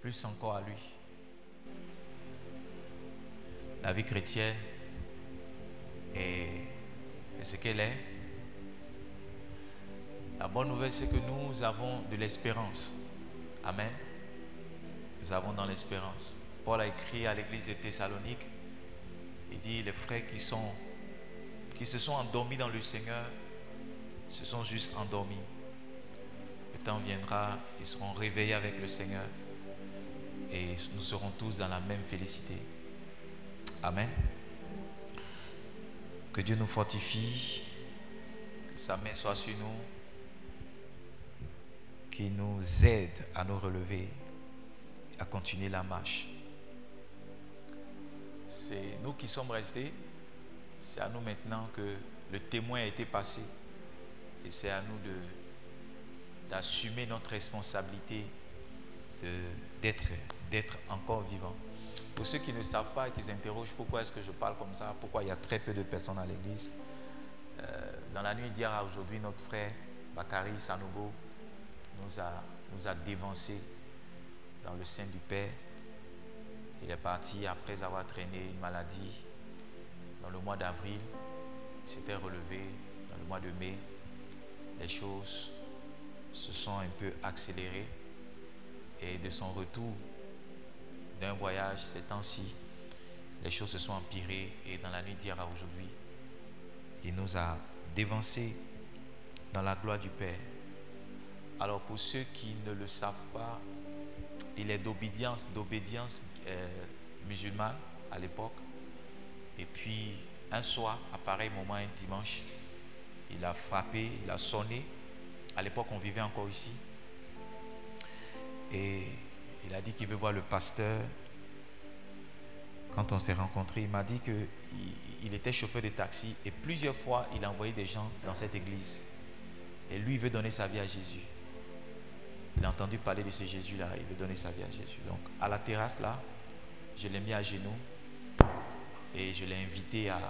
plus encore à lui. La vie chrétienne est ce qu'elle est. La bonne nouvelle, c'est que nous avons de l'espérance. Amen. Nous avons dans l'espérance. Paul a écrit à l'église de Thessalonique, il dit, les frères qui se sont endormis dans le Seigneur, se sont juste endormis. Le temps viendra, ils seront réveillés avec le Seigneur et nous serons tous dans la même félicité. Amen. Que Dieu nous fortifie, que sa main soit sur nous, qu'il nous aide à nous relever, à continuer la marche. C'est nous qui sommes restés, c'est à nous maintenant que le témoin a été passé et c'est à nous d'assumer notre responsabilité d'être encore vivants. Pour ceux qui ne savent pas et qui s'interrogent pourquoi est-ce que je parle comme ça, pourquoi il y a très peu de personnes à l'église, dans la nuit d'hier à aujourd'hui, notre frère Bakari Sanogo nous a dévancés dans le sein du Père. Il est parti après avoir traîné une maladie dans le mois d'avril. Il s'était relevé dans le mois de mai. Les choses se sont un peu accélérées et de son retour d'un voyage ces temps-ci, les choses se sont empirées et dans la nuit d'hier à aujourd'hui, il nous a dévancés dans la gloire du Père. Alors pour ceux qui ne le savent pas, il est d'obédience musulmane à l'époque. Et puis un soir, à pareil moment, un dimanche, il a frappé, il a sonné. À l'époque, on vivait encore ici. Et il a dit qu'il veut voir le pasteur. Quand on s'est rencontrés, il m'a dit qu'il était chauffeur de taxi et plusieurs fois, il a envoyé des gens dans cette église. Et lui, il veut donner sa vie à Jésus. Il a entendu parler de ce Jésus-là, il veut donner sa vie à Jésus. Donc, à la terrasse, là, je l'ai mis à genoux et je l'ai invité à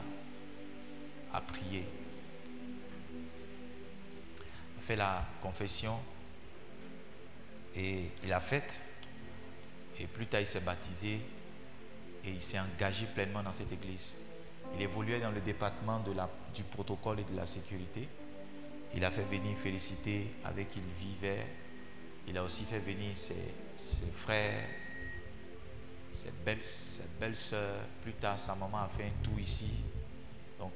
prier. Il a fait la confession et il a fait. Et plus tard, il s'est baptisé et il s'est engagé pleinement dans cette église. Il évoluait dans le département du protocole et de la sécurité. Il a fait venir Félicité avec qui il vivait. Il a aussi fait venir ses frères, ses belles sœurs. Plus tard, sa maman a fait un tour ici. Donc,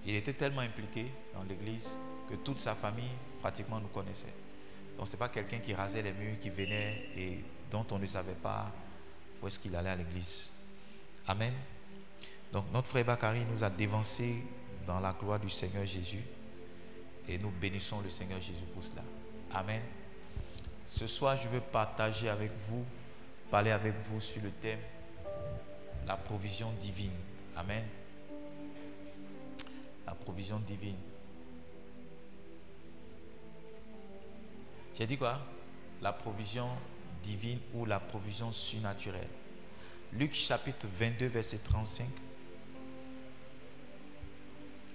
il était tellement impliqué dans l'église que toute sa famille pratiquement nous connaissait. Donc, ce n'est pas quelqu'un qui rasait les murs, qui venait et dont on ne savait pas où est-ce qu'il allait à l'église. Amen. Donc, notre frère Bakari nous a dévancés dans la gloire du Seigneur Jésus et nous bénissons le Seigneur Jésus pour cela. Amen. Ce soir, je veux partager avec vous, parler avec vous sur le thème la provision divine. Amen. La provision divine. J'ai dit quoi? La provision divine ou la provision surnaturelle. Luc chapitre 22, verset 35.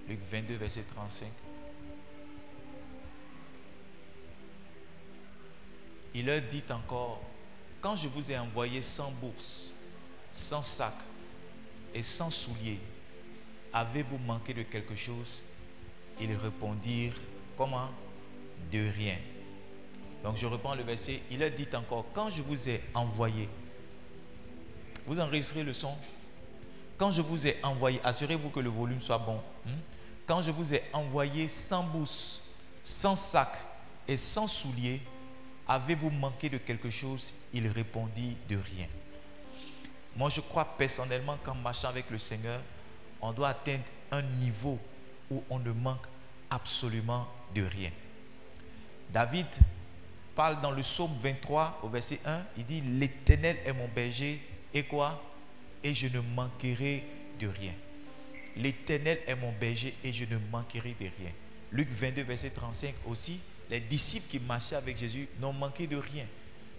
Luc 22, verset 35. Il leur dit encore, quand je vous ai envoyé sans bourse, sans sac et sans souliers, avez-vous manqué de quelque chose? Ils répondirent, comment? De rien. Donc je reprends le verset, il leur dit encore, quand je vous ai envoyé, vous enregistrez le son? Quand je vous ai envoyé, assurez-vous que le volume soit bon. Quand je vous ai envoyé sans bourse, sans sac et sans souliers, avez-vous manqué de quelque chose? Il répondit de rien. Moi, je crois personnellement qu'en marchant avec le Seigneur, on doit atteindre un niveau où on ne manque absolument de rien. David parle dans le psaume 23 au verset 1, il dit, l'Éternel est mon berger et quoi? Et je ne manquerai de rien. L'Éternel est mon berger et je ne manquerai de rien. Luc 22 verset 35 aussi, les disciples qui marchaient avec Jésus n'ont manqué de rien.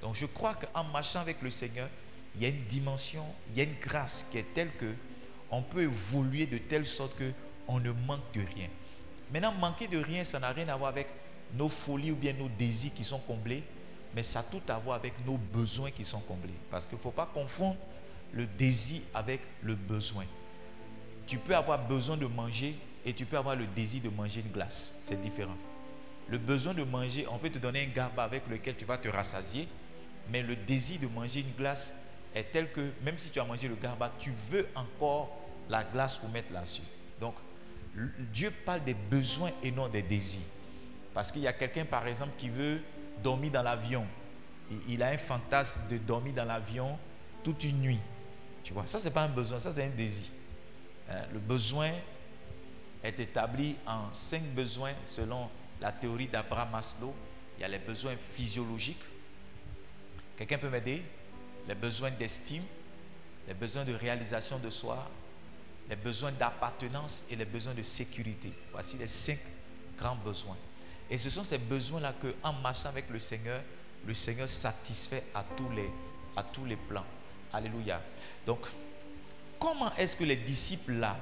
Donc je crois qu'en marchant avec le Seigneur, il y a une dimension, il y a une grâce qui est telle que on peut évoluer de telle sorte qu'on ne manque de rien. Maintenant, manquer de rien, ça n'a rien à voir avec nos folies ou bien nos désirs qui sont comblés mais ça a tout à voir avec nos besoins qui sont comblés. Parce qu'il ne faut pas confondre le désir avec le besoin. Tu peux avoir besoin de manger et tu peux avoir le désir de manger une glace. C'est différent. Le besoin de manger, on peut te donner un garba avec lequel tu vas te rassasier, mais le désir de manger une glace est tel que même si tu as mangé le garba, tu veux encore la glace pour mettre là-dessus. Donc, Dieu parle des besoins et non des désirs. Parce qu'il y a quelqu'un, par exemple, qui veut dormir dans l'avion. Il a un fantasme de dormir dans l'avion toute une nuit. Tu vois, ça, ce n'est pas un besoin, ça, c'est un désir. Le besoin est établi en 5 besoins selon la théorie d'Abraham Maslow. Il y a les besoins physiologiques. Quelqu'un peut m'aider? Les besoins d'estime, les besoins de réalisation de soi, les besoins d'appartenance et les besoins de sécurité. Voici les 5 grands besoins. Et ce sont ces besoins-là qu'en marchant avec le Seigneur satisfait à tous les plans. Alléluia. Donc, comment est-ce que les disciples là,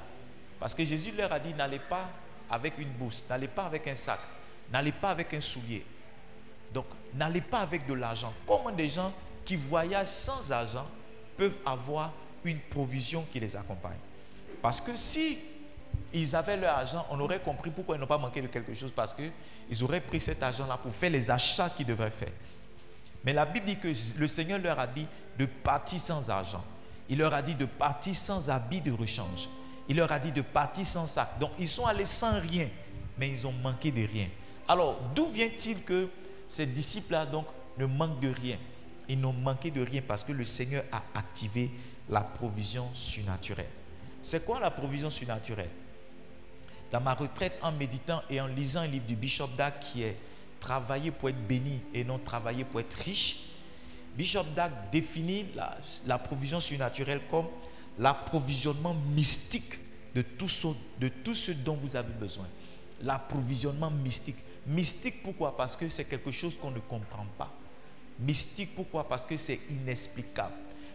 parce que Jésus leur a dit, n'allez pas avec une bourse, n'allez pas avec un sac, n'allez pas avec un soulier. Donc, n'allez pas avec de l'argent. Comment des gens qui voyagent sans argent peuvent avoir une provision qui les accompagne? Parce que si ils avaient leur argent, on aurait compris pourquoi ils n'ont pas manqué de quelque chose, parce qu'ils auraient pris cet argent-là pour faire les achats qu'ils devaient faire. Mais la Bible dit que le Seigneur leur a dit de partir sans argent. Il leur a dit de partir sans habit de rechange. Il leur a dit de partir sans sac. Donc ils sont allés sans rien, mais ils ont manqué de rien. Alors d'où vient-il que ces disciples-là donc ne manquent de rien? Ils n'ont manqué de rien parce que le Seigneur a activé la provision surnaturelle. C'est quoi la provision surnaturelle? Dans ma retraite, en méditant et en lisant un livre du Bishop Dag qui est travailler pour être béni et non travailler pour être riche, Bishop Dag définit la provision surnaturelle comme l'approvisionnement mystique de tout ce dont vous avez besoin. L'approvisionnement mystique. Mystique pourquoi? Parce que c'est quelque chose qu'on ne comprend pas. Mystique pourquoi? Parce que c'est inexplicable.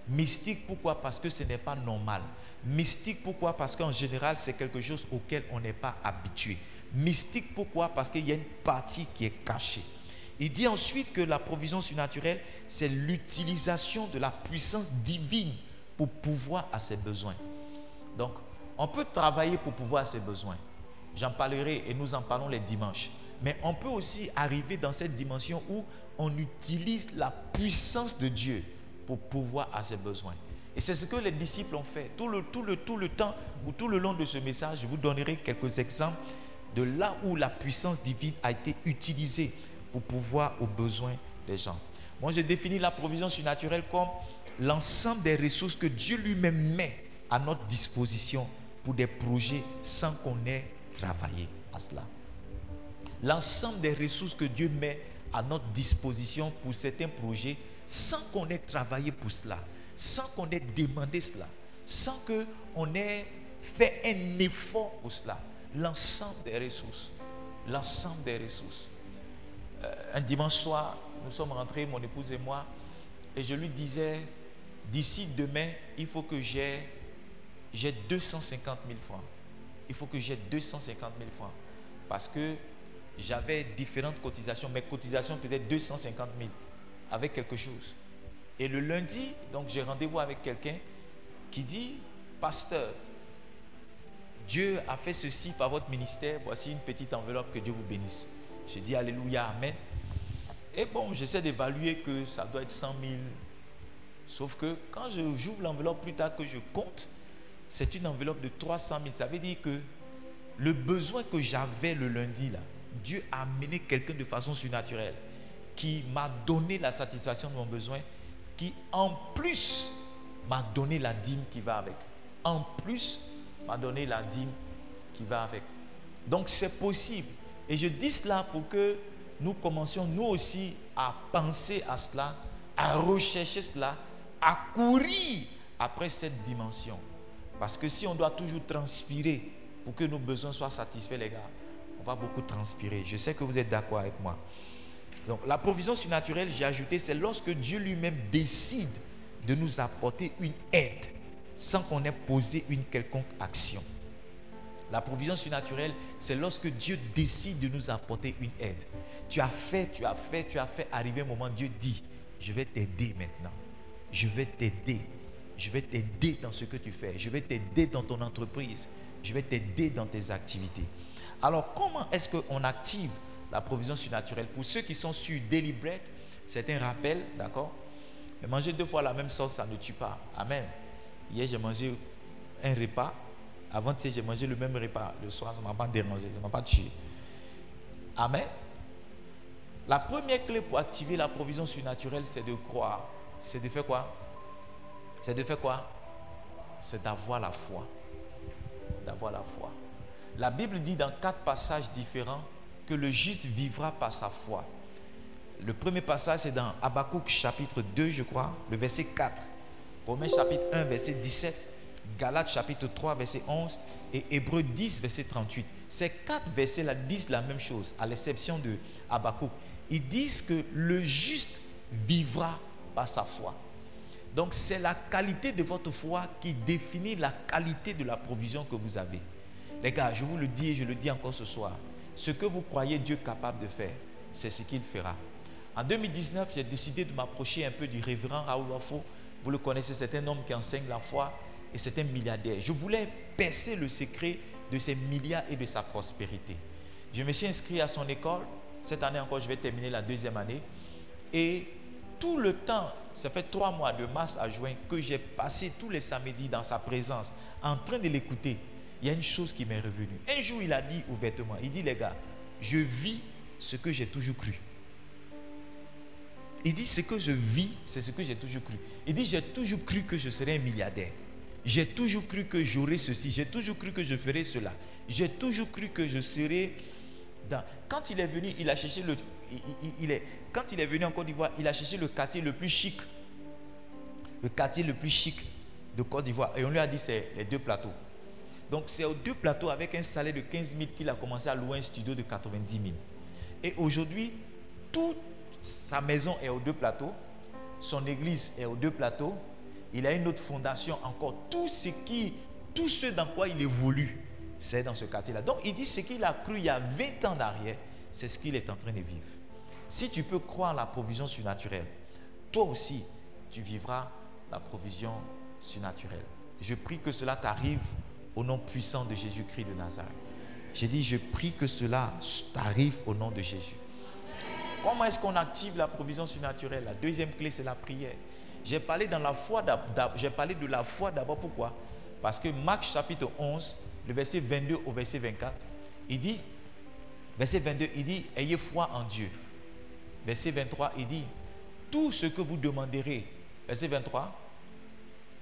Mystique pourquoi? Parce que ce n'est pas normal. Mystique pourquoi? Parce qu'en général c'est quelque chose auquel on n'est pas habitué. Mystique pourquoi? Parce qu'il y a une partie qui est cachée. Il dit ensuite que la provision surnaturelle, c'est l'utilisation de la puissance divine pour pouvoir à ses besoins. Donc, on peut travailler pour pouvoir à ses besoins. J'en parlerai et nous en parlons les dimanches. Mais on peut aussi arriver dans cette dimension où on utilise la puissance de Dieu pour pouvoir à ses besoins. Et c'est ce que les disciples ont fait. Tout le temps ou tout le long de ce message, je vous donnerai quelques exemples de là où la puissance divine a été utilisée pour pouvoir aux besoins des gens. Moi, je définis la provision surnaturelle comme l'ensemble des ressources que Dieu lui-même met à notre disposition pour des projets sans qu'on ait travaillé à cela. L'ensemble des ressources que Dieu met à notre disposition pour certains projets sans qu'on ait travaillé pour cela, sans qu'on ait demandé cela, sans qu'on ait fait un effort pour cela. L'ensemble des ressources. L'ensemble des ressources. Un dimanche soir, nous sommes rentrés, mon épouse et moi, et je lui disais, d'ici demain, il faut que j'ai 250 000 francs. Il faut que j'ai 250 000 francs. Parce que j'avais différentes cotisations. Mes cotisations faisaient 250 000 avec quelque chose. Et le lundi, donc j'ai rendez-vous avec quelqu'un qui dit, pasteur, Dieu a fait ceci par votre ministère, voici une petite enveloppe, que Dieu vous bénisse. Je dis alléluia, amen. Et bon, j'essaie d'évaluer que ça doit être 100 000. Sauf que quand j'ouvre l'enveloppe plus tard que je compte, c'est une enveloppe de 300 000. Ça veut dire que le besoin que j'avais le lundi, là, Dieu a amené quelqu'un de façon surnaturelle qui m'a donné la satisfaction de mon besoin, qui en plus m'a donné la dîme qui va avec. En plus, m'a donné la dîme qui va avec. Donc c'est possible. Et je dis cela pour que nous commencions nous aussi à penser à cela, à rechercher cela, à courir après cette dimension. Parce que si on doit toujours transpirer pour que nos besoins soient satisfaits, les gars, on va beaucoup transpirer. Je sais que vous êtes d'accord avec moi. Donc la provision surnaturelle, j'ai ajouté, c'est lorsque Dieu lui-même décide de nous apporter une aide sans qu'on ait posé une quelconque action. La provision surnaturelle, c'est lorsque Dieu décide de nous apporter une aide. Tu as fait, arrivé un moment, Dieu dit, je vais t'aider maintenant. Je vais t'aider. Je vais t'aider dans ce que tu fais. Je vais t'aider dans ton entreprise. Je vais t'aider dans tes activités. Alors, comment est-ce qu'on active la provision surnaturelle? Pour ceux qui sont sur Daily Bread, c'est un rappel, d'accord? Mais manger 2 fois la même sauce, ça ne tue pas. Amen. Hier, j'ai mangé un repas. Avant, j'ai mangé le même repas. Le soir, ça ne m'a pas dérangé, ça ne m'a pas tué. Amen. La première clé pour activer la provision surnaturelle, c'est de croire. C'est de faire quoi? C'est de faire quoi? C'est d'avoir la foi. D'avoir la foi. La Bible dit dans 4 passages différents que le juste vivra par sa foi. Le premier passage est dans Habakkuk chapitre 2, je crois, le verset 4. Romains chapitre 1, verset 17. Galates chapitre 3, verset 11. Et Hébreux 10, verset 38. Ces 4 versets-là disent la même chose, à l'exception de Habakkuk. Ils disent que le juste vivra par sa foi. Donc c'est la qualité de votre foi qui définit la qualité de la provision que vous avez. Les gars, je vous le dis et je le dis encore ce soir. Ce que vous croyez Dieu capable de faire, c'est ce qu'il fera. En 2019, j'ai décidé de m'approcher un peu du révérend Raoul Wafo. Vous le connaissez, c'est un homme qui enseigne la foi et c'est un milliardaire. Je voulais percer le secret de ses milliards et de sa prospérité. Je me suis inscrit à son école. Cette année encore, je vais terminer la 2e année. Et tout le temps, ça fait 3 mois, de mars à juin, que j'ai passé tous les samedis dans sa présence, en train de l'écouter. Il y a une chose qui m'est revenue. Un jour, il a dit ouvertement, il dit, les gars, je vis ce que j'ai toujours cru. Il dit, ce que je vis, c'est ce que j'ai toujours cru. Il dit, j'ai toujours cru que je serais un milliardaire. J'ai toujours cru que j'aurais ceci. J'ai toujours cru que je ferais cela. J'ai toujours cru que je serais dans... Quand il est venu, il a cherché le... Quand il est venu en Côte d'Ivoire, il a cherché le quartier le plus chic. Le quartier le plus chic de Côte d'Ivoire. Et on lui a dit, c'est les 2 plateaux. Donc c'est aux 2 plateaux avec un salaire de 15 000 qu'il a commencé à louer un studio de 90 000. Et aujourd'hui, toute sa maison est aux 2 plateaux. Son église est aux 2 plateaux. Il a une autre fondation encore. Tout ce dans quoi il évolue, c'est dans ce quartier-là. Donc il dit ce qu'il a cru il y a 20 ans d'arrière, c'est ce qu'il est en train de vivre. Si tu peux croire la provision surnaturelle, toi aussi, tu vivras la provision surnaturelle. Je prie que cela t'arrive au nom puissant de Jésus-Christ de Nazareth. J'ai dit, je prie que cela t'arrive au nom de Jésus. Comment est-ce qu'on active la provision surnaturelle? La 2e clé, c'est la prière. J'ai parlé de la foi d'abord. Pourquoi? Parce que Marc chapitre 11, le verset 22 au verset 24, il dit, verset 22, il dit, ayez foi en Dieu. Verset 23, il dit, tout ce que vous demanderez. Verset 23,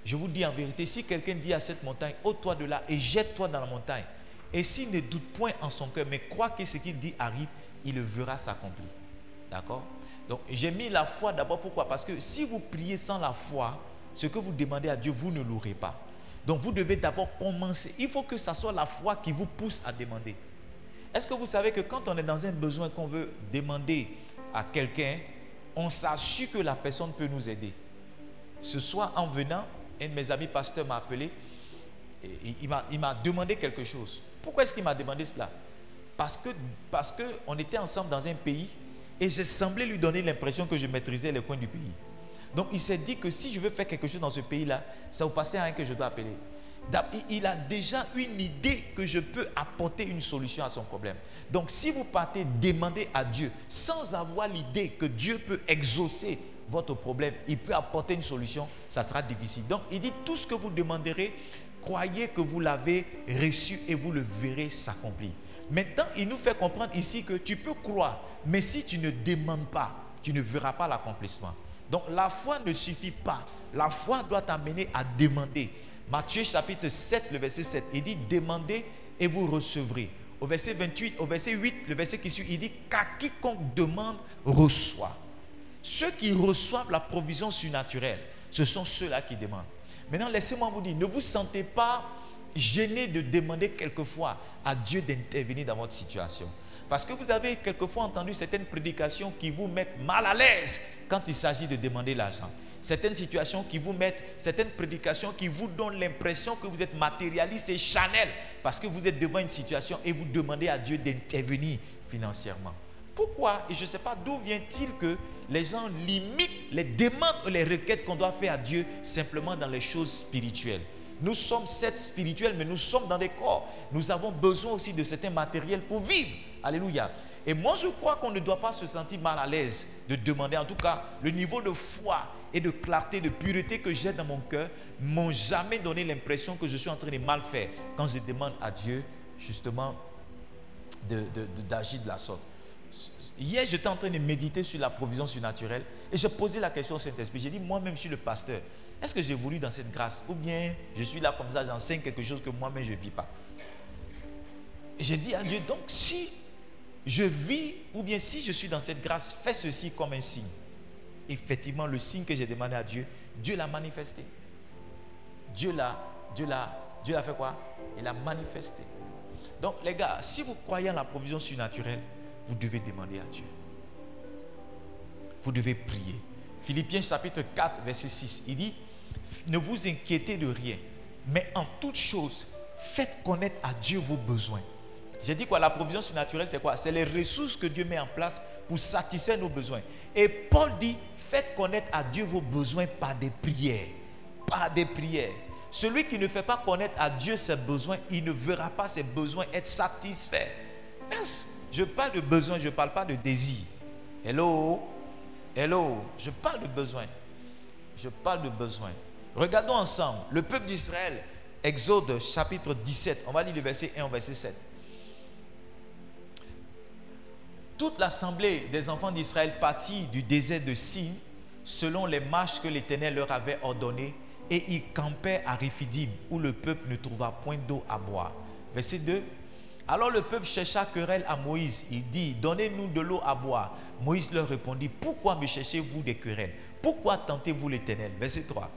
je vous dis en vérité, si quelqu'un dit à cette montagne, ôte-toi de là et jette-toi dans la montagne, et s'il ne doute point en son cœur, mais croit que ce qu'il dit arrive, il le verra s'accomplir. D'accord? Donc j'ai mis la foi d'abord. Pourquoi? Parce que si vous priez sans la foi, ce que vous demandez à Dieu, vous ne l'aurez pas. Donc vous devez d'abord commencer. Il faut que ce soit la foi qui vous pousse à demander. Est-ce que vous savez que quand on est dans un besoin qu'on veut demander à quelqu'un, on s'assure que la personne peut nous aider? Ce soir, en venant, un de mes amis pasteurs m'a appelé et il m'a demandé quelque chose. Pourquoi est-ce qu'il m'a demandé cela? Parce qu'on était ensemble dans un pays et j'ai semblé lui donner l'impression que je maîtrisais les coins du pays. Donc il s'est dit que si je veux faire quelque chose dans ce pays-là, ça va passer à un que je dois appeler. Il a déjà une idée que je peux apporter une solution à son problème. Donc si vous partez demander à Dieu sans avoir l'idée que Dieu peut exaucer votre problème, il peut apporter une solution, ça sera difficile. Donc il dit, tout ce que vous demanderez, croyez que vous l'avez reçu et vous le verrez s'accomplir. Maintenant, il nous fait comprendre ici que tu peux croire, mais si tu ne demandes pas, tu ne verras pas l'accomplissement. Donc la foi ne suffit pas. La foi doit t'amener à demander. Matthieu chapitre 7, le verset 7, il dit, demandez et vous recevrez. Au verset 28, au verset 8, le verset qui suit, il dit, qu'à quiconque demande, reçoit. Ceux qui reçoivent la provision surnaturelle, ce sont ceux-là qui demandent. Maintenant, laissez-moi vous dire, ne vous sentez pas gêné de demander quelquefois à Dieu d'intervenir dans votre situation. Parce que vous avez quelquefois entendu certaines prédications qui vous mettent mal à l'aise quand il s'agit de demander l'argent. Certaines situations qui vous mettent, certaines prédications qui vous donnent l'impression que vous êtes matérialiste et charnel parce que vous êtes devant une situation et vous demandez à Dieu d'intervenir financièrement. Pourquoi? Et je ne sais pas d'où vient-il que les gens limitent les demandes et les requêtes qu'on doit faire à Dieu simplement dans les choses spirituelles. Nous sommes certes spirituels, mais nous sommes dans des corps. Nous avons besoin aussi de certains matériels pour vivre. Alléluia. Et moi, je crois qu'on ne doit pas se sentir mal à l'aise de demander. En tout cas, le niveau de foi et de clarté, de pureté que j'ai dans mon cœur m'ont jamais donné l'impression que je suis en train de mal faire quand je demande à Dieu, justement, d'agir de la sorte. Hier, j'étais en train de méditer sur la provision surnaturelle et j'ai posé la question au Saint-Esprit. J'ai dit, moi-même, je suis le pasteur. Est-ce que j'ai voulu dans cette grâce? Ou bien je suis là comme ça, j'enseigne quelque chose que moi-même je ne vis pas. Et j'ai dit à Dieu, donc si je vis, ou bien si je suis dans cette grâce, fais ceci comme un signe. Effectivement, le signe que j'ai demandé à Dieu, Dieu l'a manifesté. Dieu l'a fait quoi? Il l'a manifesté. Donc les gars, si vous croyez en la provision surnaturelle, vous devez demander à Dieu. Vous devez prier. Philippiens chapitre 4, verset 6, il dit, ne vous inquiétez de rien, mais en toute chose, faites connaître à Dieu vos besoins. J'ai dit quoi? La provision surnaturelle, c'est quoi? C'est les ressources que Dieu met en place pour satisfaire nos besoins. Et Paul dit, faites connaître à Dieu vos besoins par des prières. Par des prières. Celui qui ne fait pas connaître à Dieu ses besoins, il ne verra pas ses besoins être satisfaits. Yes. Je parle de besoin, je ne parle pas de désir. Hello? Hello? Je parle de besoin. Je parle de besoin. Regardons ensemble le peuple d'Israël, Exode chapitre 17. On va lire le verset 1 au verset 7. Toute l'assemblée des enfants d'Israël partit du désert de Sin selon les marches que l'Éternel leur avait ordonnées et ils campaient à Réphidim où le peuple ne trouva point d'eau à boire. Verset 2. Alors le peuple chercha querelle à Moïse. Il dit, donnez-nous de l'eau à boire. Moïse leur répondit, pourquoi me cherchez-vous des querelles? Pourquoi tentez-vous l'Éternel? Verset 3.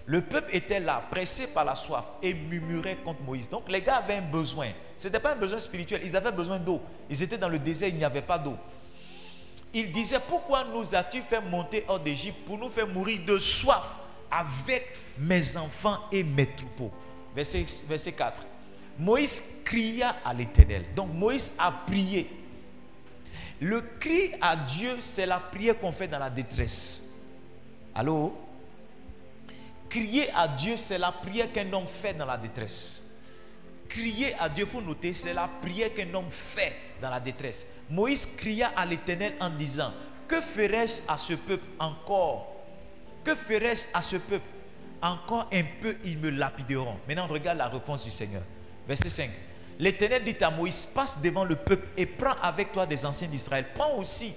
Le peuple était là, pressé par la soif et murmurait contre Moïse. Donc les gars avaient un besoin. Ce n'était pas un besoin spirituel, ils avaient besoin d'eau. Ils étaient dans le désert, il n'y avait pas d'eau. Ils disaient, pourquoi nous as-tu fait monter hors d'Égypte pour nous faire mourir de soif avec mes enfants et mes troupeaux? Verset 4. Moïse cria à l'Éternel. Donc Moïse a prié. Le cri à Dieu, c'est la prière qu'on fait dans la détresse. Allô? Crier à Dieu, c'est la prière qu'un homme fait dans la détresse. Crier à Dieu, il faut noter, c'est la prière qu'un homme fait dans la détresse. Moïse cria à l'Éternel en disant, que ferais-je à ce peuple encore? Que ferais-je à ce peuple? Encore un peu, ils me lapideront. Maintenant, regarde la réponse du Seigneur. Verset 5. L'Éternel dit à Moïse, passe devant le peuple et prends avec toi des anciens d'Israël. Prends aussi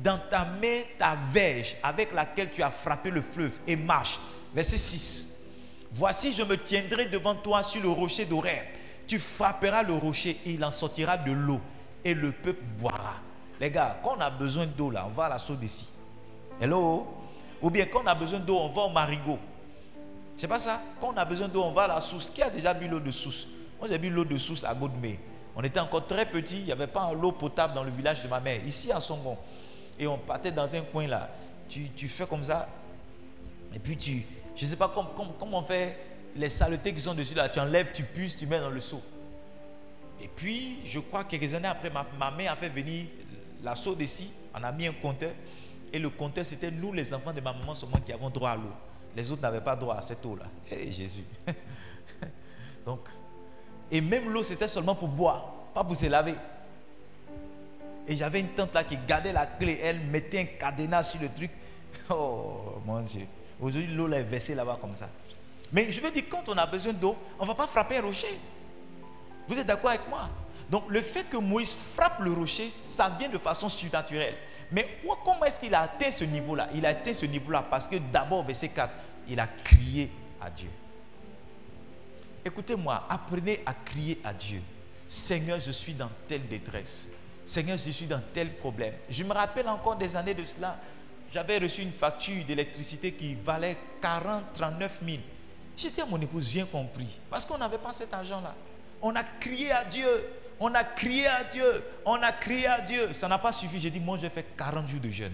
dans ta main ta verge avec laquelle tu as frappé le fleuve et marche. Verset 6. Voici, je me tiendrai devant toi sur le rocher d'Horeb. Tu frapperas le rocher et il en sortira de l'eau et le peuple boira. Les gars, quand on a besoin d'eau là, on va à la source d'ici. Hello? Ou bien quand on a besoin d'eau, on va au marigot. C'est pas ça? Quand on a besoin d'eau, on va à la source. Qui a déjà bu l'eau de source? Moi, j'ai bu l'eau de source à Godmé. On était encore très petits, il n'y avait pas l'eau potable dans le village de ma mère, ici à Songon. Et on partait dans un coin là. Tu fais comme ça. Et puis je ne sais pas comment on fait les saletés qui sont dessus là. Tu enlèves, tu puces, tu mets dans le seau. Et puis, je crois que quelques années après, ma mère a fait venir la seau d'ici. On a mis un compteur. Et le compteur, c'était nous, les enfants de ma maman seulement qui avons droit à l'eau. Les autres n'avaient pas droit à cette eau-là. Hey, Jésus. Donc, et même l'eau, c'était seulement pour boire, pas pour se laver. Et j'avais une tante là qui gardait la clé. Elle mettait un cadenas sur le truc. Oh, mon Dieu. Aujourd'hui, l'eau là est versée là-bas comme ça. Mais je veux dire, quand on a besoin d'eau, on ne va pas frapper un rocher. Vous êtes d'accord avec moi? Donc, le fait que Moïse frappe le rocher, ça vient de façon surnaturelle. Mais comment est-ce qu'il a atteint ce niveau-là? Il a atteint ce niveau-là parce que d'abord, verset 4, il a crié à Dieu. Écoutez-moi, apprenez à crier à Dieu. Seigneur, je suis dans telle détresse. Seigneur, je suis dans tel problème. Je me rappelle encore des années de cela. J'avais reçu une facture d'électricité qui valait 39 000. J'ai dit à mon épouse, viens compris. Parce qu'on n'avait pas cet argent-là. On a crié à Dieu. On a crié à Dieu. On a crié à Dieu. Ça n'a pas suffi. J'ai dit, moi, je fais 40 jours de jeûne.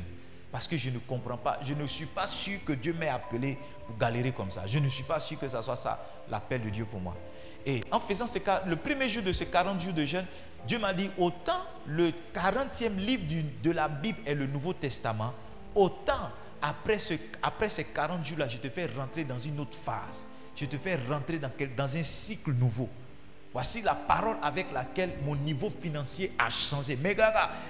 Parce que je ne comprends pas. Je ne suis pas sûr que Dieu m'ait appelé pour galérer comme ça. Je ne suis pas sûr que ça soit ça, l'appel de Dieu pour moi. Et en faisant le premier jour de ces 40 jours de jeûne, Dieu m'a dit, autant le 40e livre de la Bible est le Nouveau Testament, autant après ces 40 jours-là, je te fais rentrer dans une autre phase. Je te fais rentrer dans un cycle nouveau. Voici la parole avec laquelle mon niveau financier a changé. Mais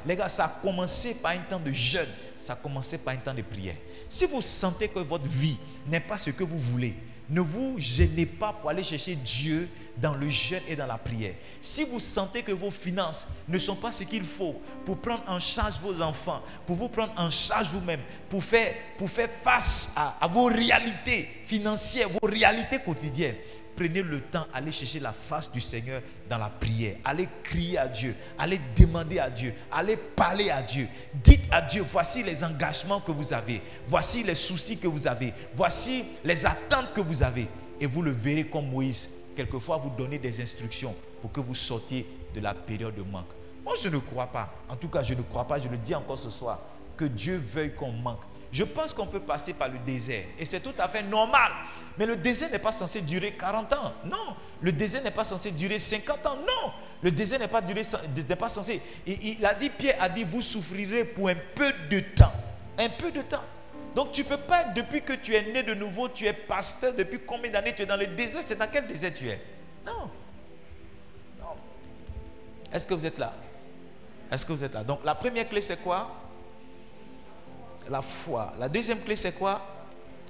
les gars, ça a commencé par un temps de jeûne. Ça a commencé par un temps de prière. Si vous sentez que votre vie n'est pas ce que vous voulez, ne vous gênez pas pour aller chercher Dieu dans le jeûne et dans la prière. Si vous sentez que vos finances ne sont pas ce qu'il faut pour prendre en charge vos enfants, pour vous prendre en charge vous-même, pour faire face à vos réalités financières, vos réalités quotidiennes, prenez le temps, allez chercher la face du Seigneur dans la prière. Allez crier à Dieu, allez demander à Dieu, allez parler à Dieu. Dites à Dieu, voici les engagements que vous avez, voici les soucis que vous avez, voici les attentes que vous avez. Et vous le verrez comme Moïse. Quelquefois, vous donnez des instructions pour que vous sortiez de la période de manque. Moi, je ne crois pas. En tout cas, je ne crois pas, je le dis encore ce soir, que Dieu veuille qu'on manque. Je pense qu'on peut passer par le désert. Et c'est tout à fait normal. Mais le désert n'est pas censé durer 40 ans. Non. Le désert n'est pas censé durer 50 ans. Non. Le désert n'est pas censé. Pierre a dit, vous souffrirez pour un peu de temps. Un peu de temps. Donc tu ne peux pas, depuis que tu es né de nouveau, tu es pasteur, depuis combien d'années tu es dans le désert, c'est dans quel désert tu es? Non. Non. Est-ce que vous êtes là? Est-ce que vous êtes là? Donc la première clé c'est quoi? La foi. La deuxième clé c'est quoi?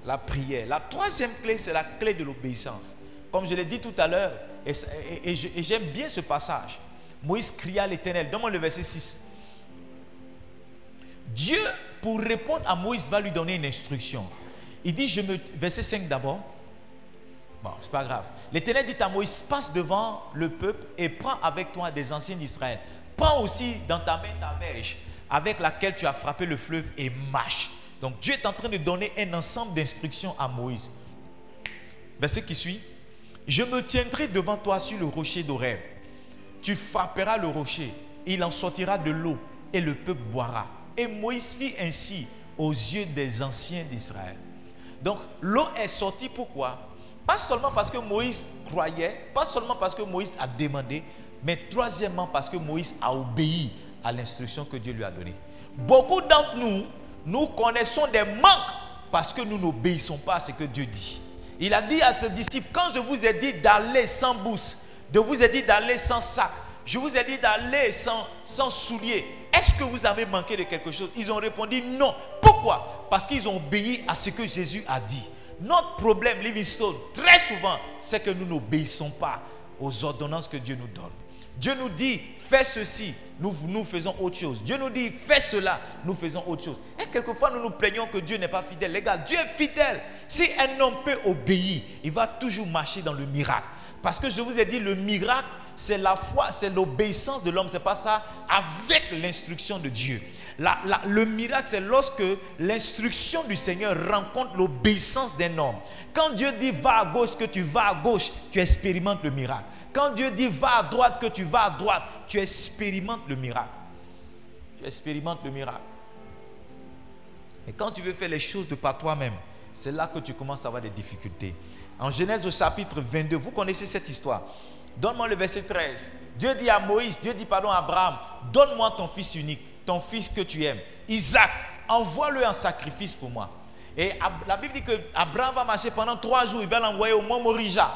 La prière. La troisième clé c'est la clé de l'obéissance. Comme je l'ai dit tout à l'heure, et j'aime bien ce passage. Moïse cria à l'Éternel. Donne-moi le verset 6. Dieu, pour répondre à Moïse, va lui donner une instruction. Il dit, verset 5 d'abord. Bon, c'est pas grave. L'Éternel dit à Moïse, passe devant le peuple et prends avec toi des anciens d'Israël. Prends aussi dans ta main ta verge avec laquelle tu as frappé le fleuve et marche. Donc Dieu est en train de donner un ensemble d'instructions à Moïse. Verset qui suit. Je me tiendrai devant toi sur le rocher d'Horeb. Tu frapperas le rocher, il en sortira de l'eau et le peuple boira. Et Moïse fit ainsi aux yeux des anciens d'Israël. Donc l'eau est sortie pourquoi? Pas seulement parce que Moïse croyait, pas seulement parce que Moïse a demandé, mais troisièmement parce que Moïse a obéi à l'instruction que Dieu lui a donnée. Beaucoup d'entre nous, nous connaissons des manques parce que nous n'obéissons pas à ce que Dieu dit. Il a dit à ses disciples, quand je vous ai dit d'aller sans bourse, je vous ai dit d'aller sans sac, je vous ai dit d'aller sans souliers, est-ce que vous avez manqué de quelque chose? Ils ont répondu non. Pourquoi? Parce qu'ils ont obéi à ce que Jésus a dit. Notre problème, Livingstone, très souvent, c'est que nous n'obéissons pas aux ordonnances que Dieu nous donne. Dieu nous dit, fais ceci, nous faisons autre chose. Dieu nous dit, fais cela, nous faisons autre chose. Et quelquefois, nous nous plaignons que Dieu n'est pas fidèle. Les gars, Dieu est fidèle. Si un homme peut obéir, il va toujours marcher dans le miracle. Parce que je vous ai dit, le miracle, c'est la foi, c'est l'obéissance de l'homme. Ce n'est pas ça avec l'instruction de Dieu. Le miracle, c'est lorsque l'instruction du Seigneur rencontre l'obéissance d'un homme. Quand Dieu dit va à gauche, que tu vas à gauche, tu expérimentes le miracle. Quand Dieu dit va à droite, que tu vas à droite, tu expérimentes le miracle. Tu expérimentes le miracle. Et quand tu veux faire les choses de par toi-même, c'est là que tu commences à avoir des difficultés. En Genèse au chapitre 22, vous connaissez cette histoire. Donne-moi le verset 13. Dieu dit à Abraham, donne-moi ton fils unique, ton fils que tu aimes, Isaac, envoie-le en sacrifice pour moi. Et la Bible dit que Abraham va marcher pendant 3 jours, il va l'envoyer au mont Morija.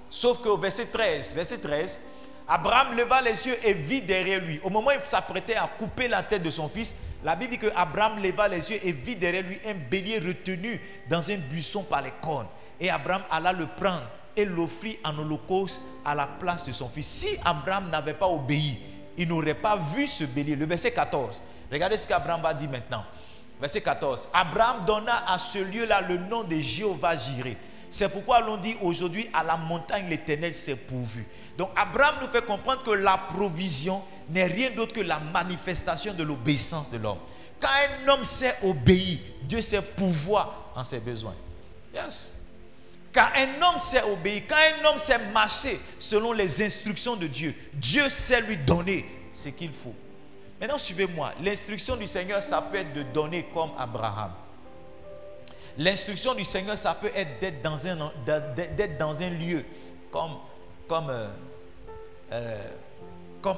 Sauf qu'au verset 13, Abraham leva les yeux et vit derrière lui. Au moment où il s'apprêtait à couper la tête de son fils, la Bible dit que Abraham leva les yeux et vit derrière lui un bélier retenu dans un buisson par les cornes. Et Abraham alla le prendre et l'offrit en holocauste à la place de son fils. Si Abraham n'avait pas obéi, il n'aurait pas vu ce bélier. Le verset 14, regardez ce qu'Abraham va dire maintenant. Verset 14, Abraham donna à ce lieu-là le nom de Jéhovah Jireh. C'est pourquoi l'on dit aujourd'hui à la montagne l'Éternel s'est pourvu. Donc Abraham nous fait comprendre que la provision n'est rien d'autre que la manifestation de l'obéissance de l'homme. Quand un homme sait obéir, Dieu sait pouvoir en ses besoins. Yes. Quand un homme sait obéir, quand un homme sait marcher selon les instructions de Dieu, Dieu sait lui donner ce qu'il faut. Maintenant suivez-moi, l'instruction du Seigneur ça peut être de donner comme Abraham. L'instruction du Seigneur, ça peut être d'être dans un lieu comme comme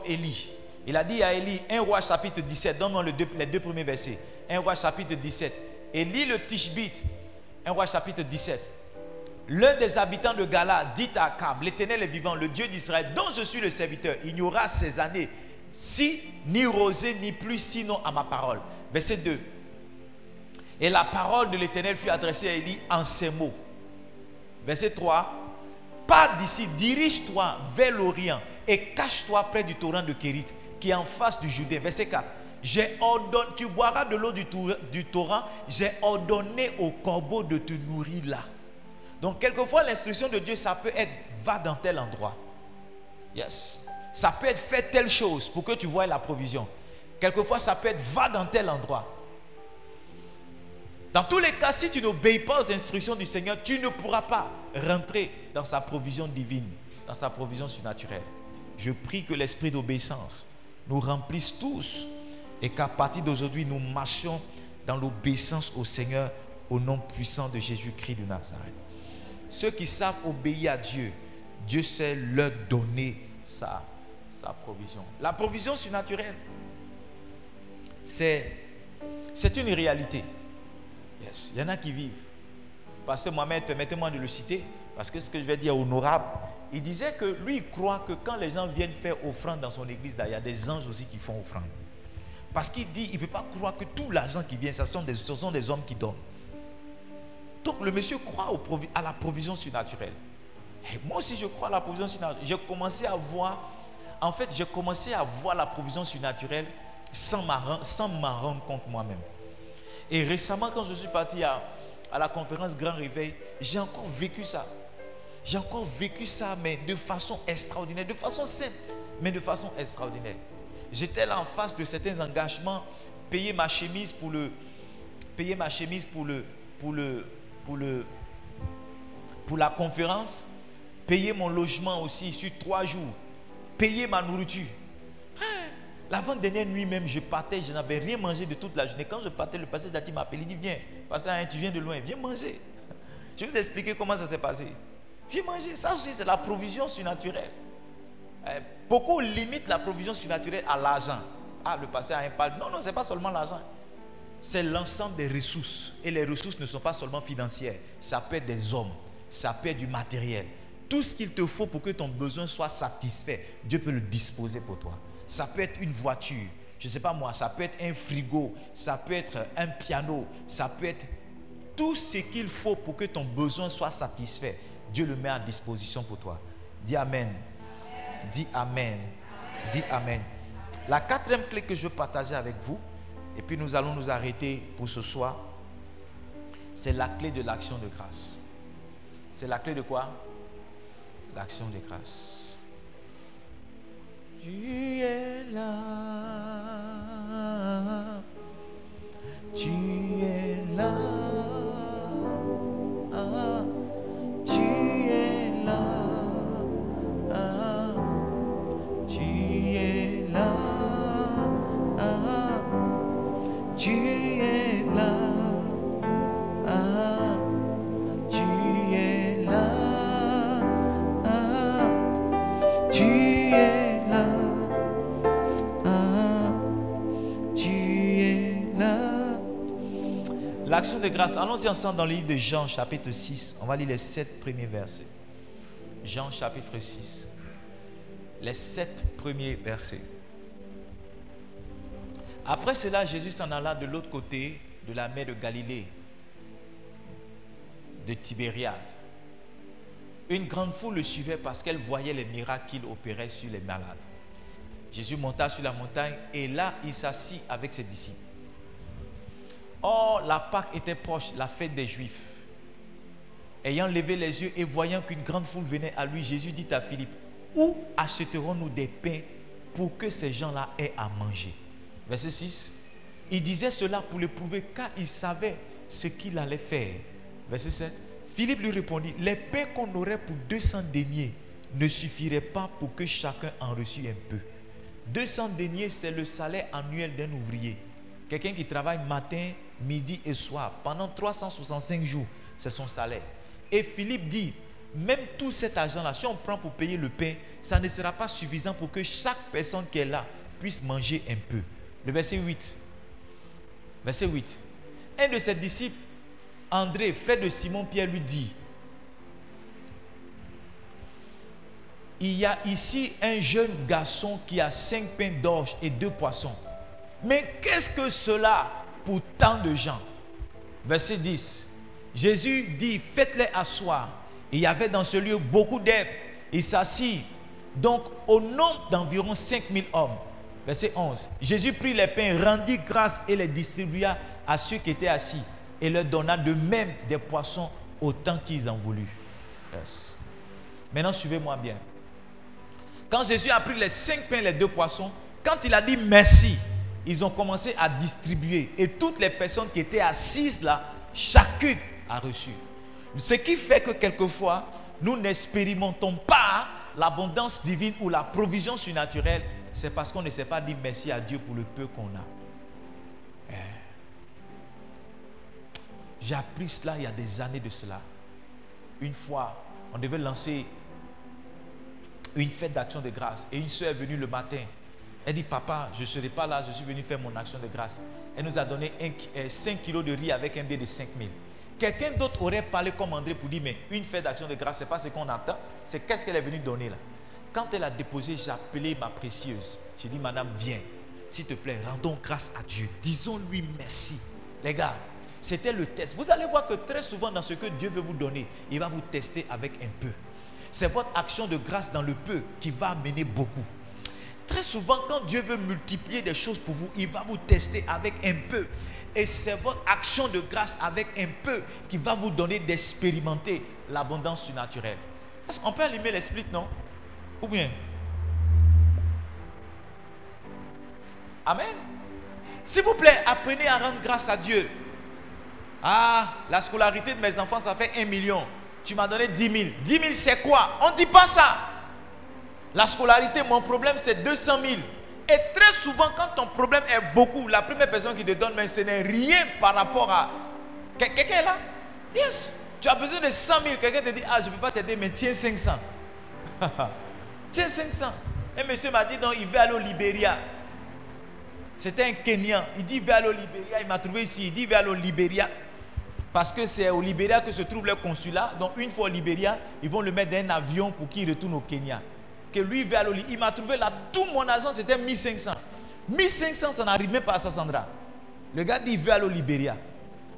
Élie. Il a dit à Élie, 1 Roi chapitre 17, donne-moi les deux premiers versets. 1 Roi chapitre 17. Élie le Tishbite, 1 Roi chapitre 17. L'un des habitants de Gala dit à Akab, l'Éternel est vivant, le Dieu d'Israël, dont je suis le serviteur, il n'y aura ces années, si ni rosée ni pluie, sinon à ma parole. Verset 2. Et la parole de l'Éternel fut adressée à Élie en ces mots. Verset 3. Pars d'ici, dirige-toi vers l'Orient et cache-toi près du torrent de Kérit, qui est en face du Jourdain. Verset 4. Tu boiras de l'eau du torrent, j'ai ordonné au corbeau de te nourrir là. Donc quelquefois l'instruction de Dieu, ça peut être va dans tel endroit. Yes. Ça peut être fais telle chose pour que tu voies la provision. Quelquefois ça peut être va dans tel endroit. Dans tous les cas, si tu n'obéis pas aux instructions du Seigneur, tu ne pourras pas rentrer dans sa provision divine, dans sa provision surnaturelle. Je prie que l'esprit d'obéissance nous remplisse tous et qu'à partir d'aujourd'hui, nous marchions dans l'obéissance au Seigneur au nom puissant de Jésus-Christ de Nazareth. Ceux qui savent obéir à Dieu, Dieu sait leur donner sa provision. La provision surnaturelle, c'est une réalité. Yes. Il y en a qui vivent. Pasteur Mohamed, permettez-moi de le citer, parce que ce que je vais dire est honorable. Il disait que lui, il croit que quand les gens viennent faire offrande dans son église, là, il y a des anges aussi qui font offrande. Parce qu'il dit, il ne peut pas croire que tout l'argent qui vient, ce sont des hommes qui donnent. Donc le monsieur croit à la provision surnaturelle. Et moi aussi, je crois à la provision surnaturelle. J'ai commencé à voir la provision surnaturelle sans m'en rendre compte moi-même. Et récemment, quand je suis parti à la conférence Grand Réveil, j'ai encore vécu ça. J'ai encore vécu ça, mais de façon extraordinaire, de façon simple, mais de façon extraordinaire. J'étais là en face de certains engagements, payer ma chemise pour la conférence, payer mon logement aussi sur 3 jours, payer ma nourriture. L'avant-dernière nuit même, je partais, je n'avais rien mangé de toute la journée. Quand je partais, le pasteur Dati m'a appelé, il dit viens, pasteur, tu viens de loin, viens manger. Je vais vous expliquer comment ça s'est passé. Viens manger, ça aussi c'est la provision surnaturelle. Beaucoup limitent la provision surnaturelle à l'argent. Ah, le pasteur a un pal. Non, ce n'est pas seulement l'argent. C'est l'ensemble des ressources. Et les ressources ne sont pas seulement financières. Ça peut être des hommes, ça peut être du matériel. Tout ce qu'il te faut pour que ton besoin soit satisfait, Dieu peut le disposer pour toi. Ça peut être une voiture, je ne sais pas moi, ça peut être un frigo, ça peut être un piano, ça peut être tout ce qu'il faut pour que ton besoin soit satisfait. Dieu le met à disposition pour toi. Dis Amen. Dis Amen. Dis Amen. La quatrième clé que je veux partager avec vous, et puis nous allons nous arrêter pour ce soir, c'est la clé de l'action de grâce. C'est la clé de quoi? L'action de grâce. Tu es là, tu es là, tu es là, tu es là, tu es là, tu es là, tu es là. L'action de grâce, allons-y ensemble dans le livre de Jean chapitre 6. On va lire les 7 premiers versets. Jean chapitre 6. Les 7 premiers versets. Après cela, Jésus s'en alla de l'autre côté de la mer de Galilée, de Tibériade. Une grande foule le suivait parce qu'elle voyait les miracles qu'il opérait sur les malades. Jésus monta sur la montagne et là, il s'assit avec ses disciples. Or, la Pâque était proche, la fête des Juifs. Ayant levé les yeux et voyant qu'une grande foule venait à lui, Jésus dit à Philippe, où achèterons-nous des pains pour que ces gens-là aient à manger? Verset 6. Il disait cela pour le prouver car il savait ce qu'il allait faire. Verset 7. Philippe lui répondit, les pains qu'on aurait pour 200 deniers ne suffiraient pas pour que chacun en reçût un peu. 200 deniers, c'est le salaire annuel d'un ouvrier. Quelqu'un qui travaille matin, midi et soir, pendant 365 jours, c'est son salaire. Et Philippe dit, même tout cet argent-là, si on prend pour payer le pain, ça ne sera pas suffisant pour que chaque personne qui est là puisse manger un peu. Le verset 8. Verset 8. Un de ses disciples, André, frère de Simon-Pierre, lui dit, il y a ici un jeune garçon qui a 5 pains d'orge et 2 poissons. Mais qu'est-ce que cela pour tant de gens? Verset 10. Jésus dit, faites-les asseoir. Il y avait dans ce lieu beaucoup d'herbes. Il s'assit donc au nombre d'environ 5000 hommes. Verset 11. Jésus prit les pains, rendit grâce et les distribua à ceux qui étaient assis et leur donna de même des poissons autant qu'ils en voulurent. Yes. Maintenant, suivez-moi bien. Quand Jésus a pris les 5 pains et les 2 poissons, quand il a dit merci, ils ont commencé à distribuer. Et toutes les personnes qui étaient assises là, chacune a reçu. Ce qui fait que quelquefois, nous n'expérimentons pas l'abondance divine ou la provision surnaturelle, c'est parce qu'on ne sait pas dire merci à Dieu pour le peu qu'on a. J'ai appris cela il y a des années de cela. Une fois, on devait lancer une fête d'action de grâce. Et une soeur est venue le matin. Elle dit, papa, je ne serai pas là, je suis venu faire mon action de grâce. Elle nous a donné 5 kilos de riz avec un billet de 5000. Quelqu'un d'autre aurait parlé comme André pour dire, mais une fête d'action de grâce, ce n'est pas ce qu'on attend, c'est qu'est-ce qu'elle est venue donner là. Quand elle a déposé, j'ai appelé ma précieuse. J'ai dit, madame, viens, s'il te plaît, rendons grâce à Dieu. Disons-lui merci. Les gars, c'était le test. Vous allez voir que très souvent dans ce que Dieu veut vous donner, il va vous tester avec un peu. C'est votre action de grâce dans le peu qui va amener beaucoup. Très souvent, quand Dieu veut multiplier des choses pour vous, il va vous tester avec un peu. Et c'est votre action de grâce avec un peu qui va vous donner d'expérimenter l'abondance surnaturelle. Est-ce qu'on peut allumer l'esprit, non? Ou bien? Amen. S'il vous plaît, apprenez à rendre grâce à Dieu. Ah, la scolarité de mes enfants, ça fait 1 million. Tu m'as donné 10 000. 10 000, c'est quoi? On ne dit pas ça. La scolarité, mon problème, c'est 200 000. Et très souvent, quand ton problème est beaucoup, la première personne qui te donne, mais ce n'est rien par rapport à... Quelqu'un est là? Yes. Tu as besoin de 100 000. Quelqu'un te dit, ah, je ne peux pas t'aider, mais tiens 500. Tiens 500. Un monsieur m'a dit, non, il veut aller au Libéria. C'était un Kenyan. Il dit, il veut aller au Libéria. Il m'a trouvé ici. Il dit, il veut aller au Libéria. Parce que c'est au Libéria que se trouve le consulat. Donc, une fois au Libéria, ils vont le mettre dans un avion pour qu'il retourne au Kenya. Que lui, il veut aller au Libéria. Il m'a trouvé là, tout mon argent, c'était 1500. 1500, ça n'arrive même pas à ça, Sandra. Le gars dit, il veut aller au Libéria.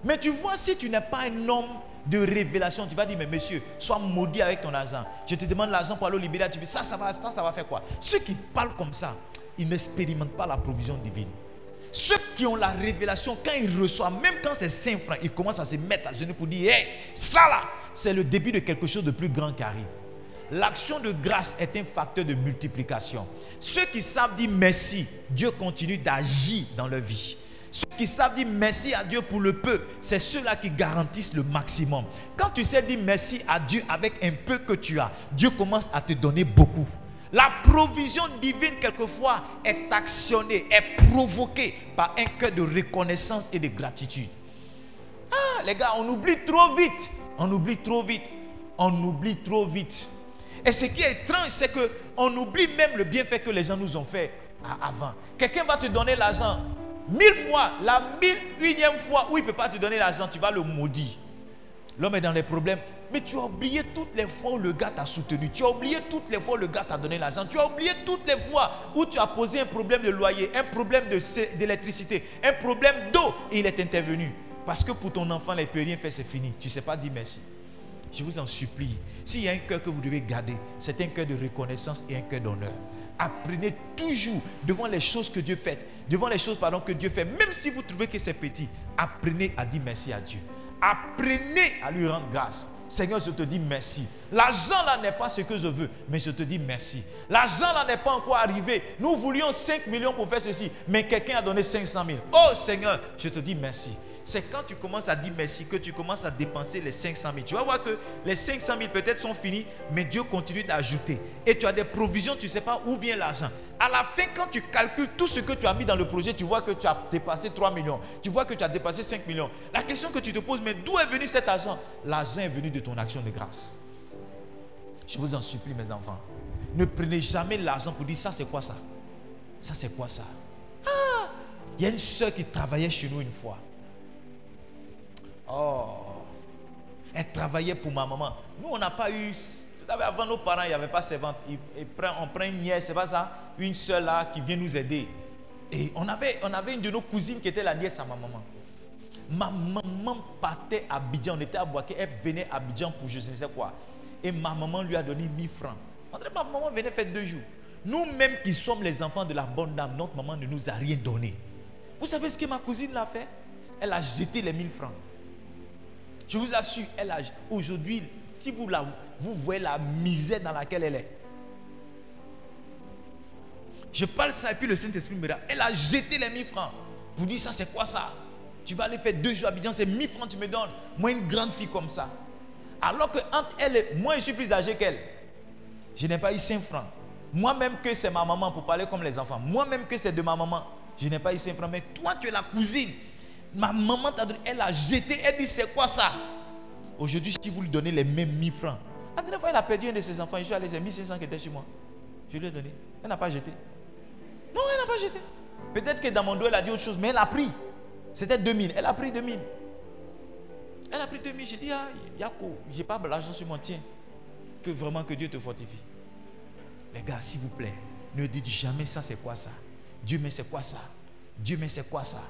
Mais tu vois, si tu n'es pas un homme de révélation, tu vas dire, mais monsieur, sois maudit avec ton argent. Je te demande l'argent pour aller au Libéria. Tu dis, ça va faire quoi? Ceux qui parlent comme ça, ils n'expérimentent pas la provision divine. Ceux qui ont la révélation, quand ils reçoivent, même quand c'est 5 francs, ils commencent à se mettre à genoux pour dire, hey, ça là, c'est le début de quelque chose de plus grand qui arrive. L'action de grâce est un facteur de multiplication. Ceux qui savent dire merci, Dieu continue d'agir dans leur vie. Ceux qui savent dire merci à Dieu pour le peu, c'est ceux-là qui garantissent le maximum. Quand tu sais dire merci à Dieu avec un peu que tu as, Dieu commence à te donner beaucoup. La provision divine, quelquefois, est actionnée, est provoquée par un cœur de reconnaissance et de gratitude. Ah, les gars, on oublie trop vite. On oublie trop vite. On oublie trop vite. Et ce qui est étrange, c'est qu'on oublie même le bienfait que les gens nous ont fait avant. Quelqu'un va te donner l'argent 1000 fois, la 1001e fois où il ne peut pas te donner l'argent, tu vas le maudire. L'homme est dans les problèmes. Mais tu as oublié toutes les fois où le gars t'a soutenu. Tu as oublié toutes les fois où le gars t'a donné l'argent. Tu as oublié toutes les fois où tu as posé un problème de loyer, un problème d'électricité, un problème d'eau. Et il est intervenu. Parce que pour ton enfant, il ne peut rien faire, c'est fini. Tu ne sais pas dire merci. Je vous en supplie. S'il y a un cœur que vous devez garder, c'est un cœur de reconnaissance et un cœur d'honneur. Apprenez toujours devant les choses que Dieu fait, devant les choses que Dieu fait. Même si vous trouvez que c'est petit, apprenez à dire merci à Dieu. Apprenez à lui rendre grâce. Seigneur, je te dis merci. L'argent là n'est pas ce que je veux, mais je te dis merci. L'argent là n'est pas encore arrivé. Nous voulions 5 millions pour faire ceci, mais quelqu'un a donné 500 000. Oh Seigneur, je te dis merci. C'est quand tu commences à dire merci que tu commences à dépenser les 500 000. Tu vas voir que les 500 000 peut-être sont finis, mais Dieu continue d'ajouter. Et tu as des provisions, tu ne sais pas où vient l'argent. À la fin, quand tu calcules tout ce que tu as mis dans le projet, tu vois que tu as dépassé 3 millions. Tu vois que tu as dépassé 5 millions. La question que tu te poses, mais d'où est venu cet argent? L'argent est venu de ton action de grâce. Je vous en supplie, mes enfants. Ne prenez jamais l'argent pour dire ça c'est quoi ça? Ça c'est quoi ça? Ah, il y a une soeur qui travaillait chez nous une fois. Oh, elle travaillait pour ma maman. Nous on n'a pas eu, vous savez, avant nos parents il n'y avait pas servante. On prend une nièce, c'est pas ça? Une soeur là qui vient nous aider. Et on avait une de nos cousines qui était la nièce à ma maman. Ma maman partait à Abidjan, on était à Boaké, elle venait à Abidjan pour je ne sais quoi. Et ma maman lui a donné 1000 francs. Ma maman venait faire 2 jours. Nous-mêmes qui sommes les enfants de la bonne dame, notre maman ne nous a rien donné. Vous savez ce que ma cousine l'a fait? Elle a jeté les 1000 francs. Je vous assure, aujourd'hui, si vous voyez la misère dans laquelle elle est. Je parle ça et puis le Saint-Esprit me dit, elle a jeté les 1000 francs. Pour dire ça, c'est quoi ça? Tu vas aller faire 2 jours à Abidjan, c'est 1000 francs tu me donnes. Moi, une grande fille comme ça. Alors que entre elle et moi, je suis plus âgé qu'elle. Je n'ai pas eu 5 francs. Moi-même que c'est ma maman, pour parler comme les enfants. Moi-même que c'est de ma maman, je n'ai pas eu 5 francs. Mais toi, tu es la cousine. Ma maman t'a donné, elle a jeté, elle dit, c'est quoi ça? Aujourd'hui, si vous lui donnez les mêmes 1000 francs. La dernière fois, elle a perdu un de ses enfants. Je suis allé, c'est 1500 qui était chez moi. Je lui ai donné. Elle n'a pas jeté. Non, elle n'a pas jeté. Peut-être que dans mon dos, elle a dit autre chose, mais elle a pris. C'était 2000. Elle a pris 2000. Elle a pris 2000. J'ai dit, ah, Yako, je n'ai pas l'argent sur mon tien. Que vraiment que Dieu te fortifie. Les gars, s'il vous plaît, ne dites jamais ça, c'est quoi ça? Dieu même c'est quoi ça? Dieu même c'est quoi ça?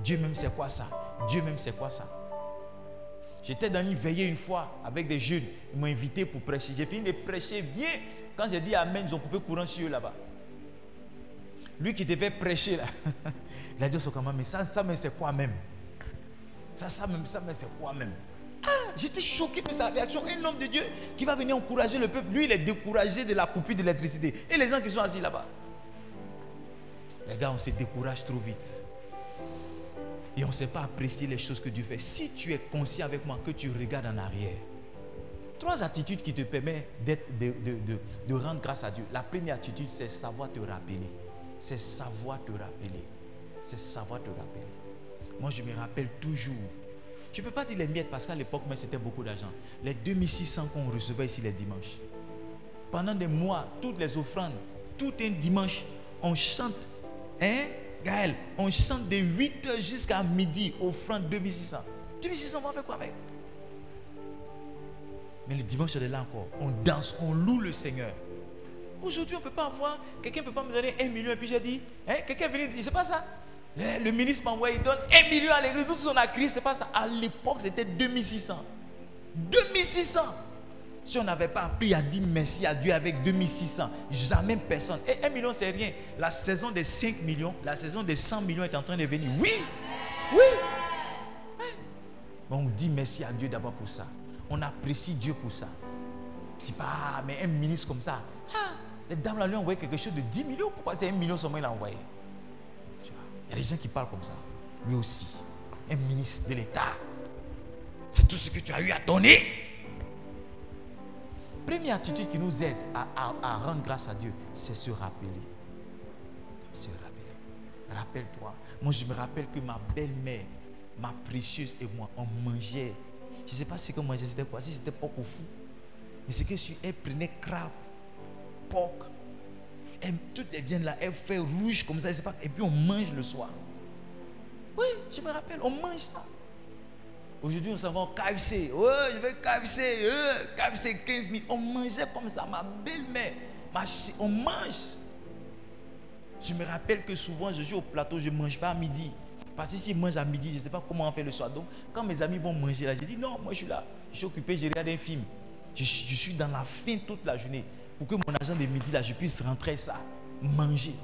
Dieu même c'est quoi ça? Dieu même c'est quoi ça? J'étais dans une veillée une fois avec des jeunes. Ils m'ont invité pour prêcher. J'ai fini de prêcher bien. Quand j'ai dit Amen, ils ont coupé courant sur eux là-bas. Lui qui devait prêcher là, il a dit au comment, mais ça mais c'est quoi même? Ça mais c'est quoi même? Ah, j'étais choqué de sa réaction. Un homme de Dieu qui va venir encourager le peuple. Lui, il est découragé de la coupure d'électricité. Et les gens qui sont assis là-bas. Les gars, on se décourage trop vite. Et on ne sait pas apprécier les choses que Dieu fait. Si tu es conscient avec moi que tu regardes en arrière, 3 attitudes qui te permettent de rendre grâce à Dieu. La première attitude, c'est savoir te rappeler. C'est savoir te rappeler. C'est savoir te rappeler. Moi, je me rappelle toujours. Je ne peux pas dire les miettes parce qu'à l'époque, mais c'était beaucoup d'argent. Les 2600 qu'on recevait ici les dimanches. Pendant des mois, toutes les offrandes, tout un dimanche, on chante. Hein, Gaël, on chante de 8h jusqu'à midi, offrande 2600. 2600, on va faire quoi avec? Mais le dimanche, on est là encore. On danse, on loue le Seigneur. Aujourd'hui, on ne peut pas avoir, quelqu'un ne peut pas me donner 1 million. Et puis j'ai dit, hein, quelqu'un vient dire, c'est pas ça. Le ministre m'envoie, il donne 1 million à l'église. Nous, on a crié, c'est pas ça. À l'époque, c'était 2600. 2600. Si on n'avait pas appris à dire merci à Dieu avec 2600, jamais personne. Et 1 million, c'est rien. La saison des 5 millions, la saison des 100 millions est en train de venir. Oui, oui. On dit merci à Dieu d'abord pour ça. On apprécie Dieu pour ça. Tu dis pas, mais un ministre comme ça, les dames là lui ont envoyé quelque chose de 10 millions. Pourquoi c'est 1 million seulement il a envoyé? Il y a des gens qui parlent comme ça. Lui aussi, un ministre de l'État. C'est tout ce que tu as eu à donner. Première attitude qui nous aide à rendre grâce à Dieu, c'est se rappeler. Se rappeler. Rappelle-toi. Moi, je me rappelle que ma belle-mère, ma précieuse et moi, on mangeait. Je ne sais pas si on mangeait, c'était quoi. Si c'était porc au fou. Mais c'est que elle prenait crabe, porc, toutes les viandes là, elle fait rouge comme ça, je sais pas, et puis on mange le soir. Oui, je me rappelle, on mange ça. Aujourd'hui, on s'en va au KFC. Oh, je vais KFC. KFC 15 000. On mangeait comme ça. Ma belle-mère, on mange. Je me rappelle que souvent, je suis au plateau, je ne mange pas à midi. Parce que s'ils mangent à midi, je ne sais pas comment on fait le soir. Donc, quand mes amis vont manger là, je dis non, moi je suis là. Je suis occupé, je regarde un film. Je suis dans la faim toute la journée. Pour que mon argent de midi là, je puisse rentrer ça. Manger.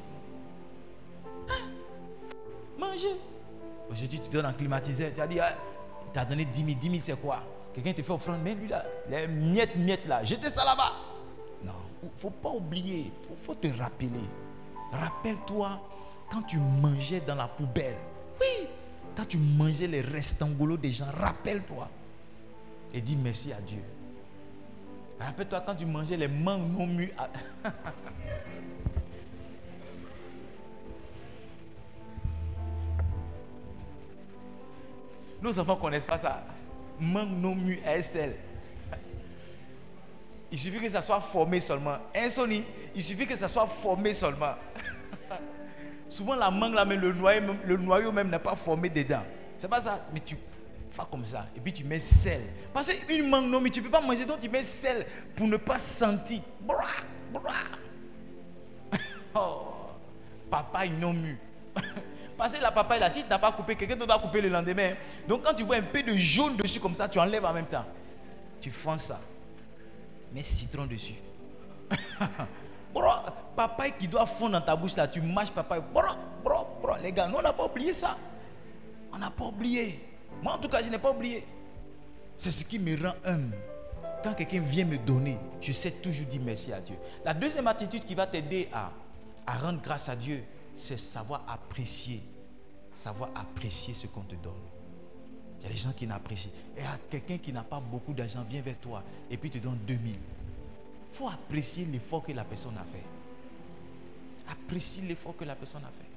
Manger. Aujourd'hui, tu donnes un climatiseur. Tu as dit, tu as donné 10 000. 10 000, c'est quoi? Quelqu'un te fait offrande, mais lui là, les miettes là, jetez ça là-bas. Non, il ne faut pas oublier. Il faut te rappeler. Rappelle-toi quand tu mangeais dans la poubelle. Oui, quand tu mangeais les restangolos des gens, rappelle-toi. Et dis merci à Dieu. Rappelle-toi quand tu mangeais les mangues non mûres. Nos enfants ne connaissent pas ça. Mangue non mûr ASL. Il suffit que ça soit formé seulement. Insomnie, il suffit que ça soit formé seulement. Souvent la mangue là, mais le noyau même n'est pas formé dedans. C'est pas ça, mais tu fais comme ça. Et puis tu mets sel. Parce qu'une mangue, non, mais tu ne peux pas manger, donc tu mets sel pour ne pas sentir. Bra, bra. Oh, papaye non mu. Parce que la papaye là, si tu n'as pas coupé, quelqu'un d'autre va couper le lendemain. Donc quand tu vois un peu de jaune dessus comme ça, tu enlèves en même temps. Tu fends ça. Mets citron dessus. Papaye qui doit fondre dans ta bouche là, tu mâches papaye. Les gars, nous on n'a pas oublié ça. On n'a pas oublié. Moi en tout cas, je n'ai pas oublié. C'est ce qui me rend humble. Quand quelqu'un vient me donner, je sais toujours dire merci à Dieu. La deuxième attitude qui va t'aider à rendre grâce à Dieu, c'est savoir apprécier ce qu'on te donne. Il y a des gens qui n'apprécient. Et quelqu'un qui n'a pas beaucoup d'argent vient vers toi et puis te donne 2000. Il faut apprécier l'effort que la personne a fait. Apprécier l'effort que la personne a fait.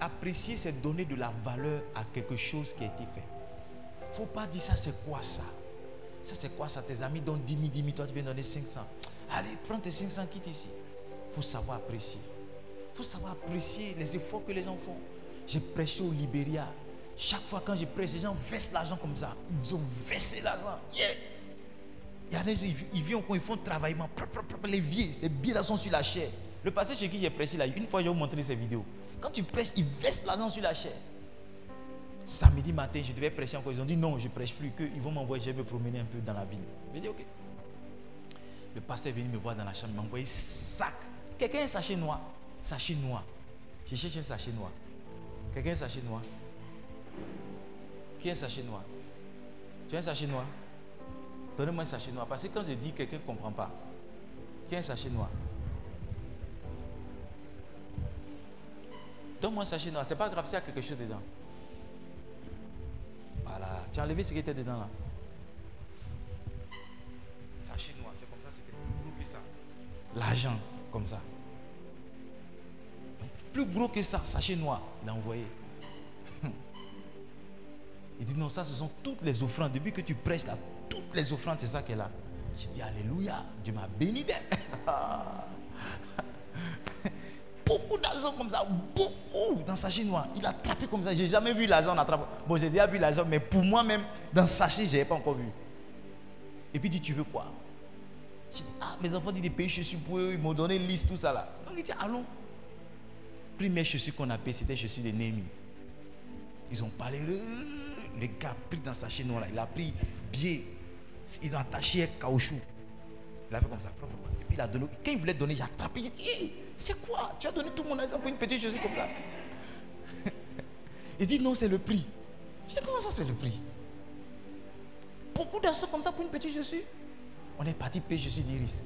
Apprécier, c'est donner de la valeur à quelque chose qui a été fait. Il ne faut pas dire ça, c'est quoi ça? Ça, c'est quoi ça? Tes amis donnent 10 000, toi tu viens donner 500. Allez, prends tes 500, quitte ici. Il faut savoir apprécier. Il faut savoir apprécier les efforts que les gens font. J'ai prêché au Libéria. Chaque fois quand je prêche, les gens versent l'argent comme ça. Ils ont versé l'argent. Yeah. Il y a des gens, ils viennent ils font travaillement. Les billets là sont sur la chair. Le passé chez qui j'ai prêché là, une fois je vais vous montrer ces vidéos. Quand tu prêches, ils versent l'argent sur la chair. Samedi matin, je devais prêcher encore. Ils ont dit non, je ne prêche plus, qu'ils vont m'envoyer, je vais me promener un peu dans la ville. J'ai dit ok. Le pasteur est venu me voir dans la chambre, il m'a envoyé sac. Quelqu'un a un sachet noir. Sachet noir. Je cherche un sachet noir. Quelqu'un a un sachet noir. Qui a un sachet noir? Tu as un sachet noir? Donnez-moi un sachet noir. Parce que quand je dis, quelqu'un ne comprend pas. Qui a un sachet noir? Donne-moi un sachet noir. C'est pas grave s'il y a quelque chose dedans. Voilà. Tu as enlevé ce qui était dedans là. Sachet noir. C'est comme ça. C'était plus gros que ça. L'argent. Comme ça. Plus gros que ça. Sachet noir. Il a envoyé. Il dit non, ça ce sont toutes les offrandes. Depuis que tu prêches là, toutes les offrandes, c'est ça qu'elle a. Je dis alléluia, Dieu m'a béni d'elle. Beaucoup d'argent comme ça, beaucoup dans sachet noir. Il a attrapé comme ça. J'ai jamais vu l'argent attraper. Bon, j'ai déjà vu l'argent, mais pour moi-même, dans sachet, je n'avais pas encore vu. Et puis il dit, tu veux quoi? Je dis, mes enfants disent des pays chaussures pour eux, ils m'ont donné une liste, tout ça là. Donc il dit, allons. Première chaussure qu'on a payée, c'était les chaussures de Néhémie. Ils ont parlé. Le gars a pris dans sa chaîne là, il a pris pied, ils ont attaché un caoutchouc. Il a fait comme ça. Et puis il a donné. Quand il voulait donner, j'ai attrapé. J'ai dit, hey, c'est quoi? Tu as donné tout mon argent pour une petite chaussure comme ça? Il dit non, c'est le prix. Je dis comment ça c'est le prix? Beaucoup d'argent comme ça pour une petite chaussure? On est parti payer chaussure d'Iris.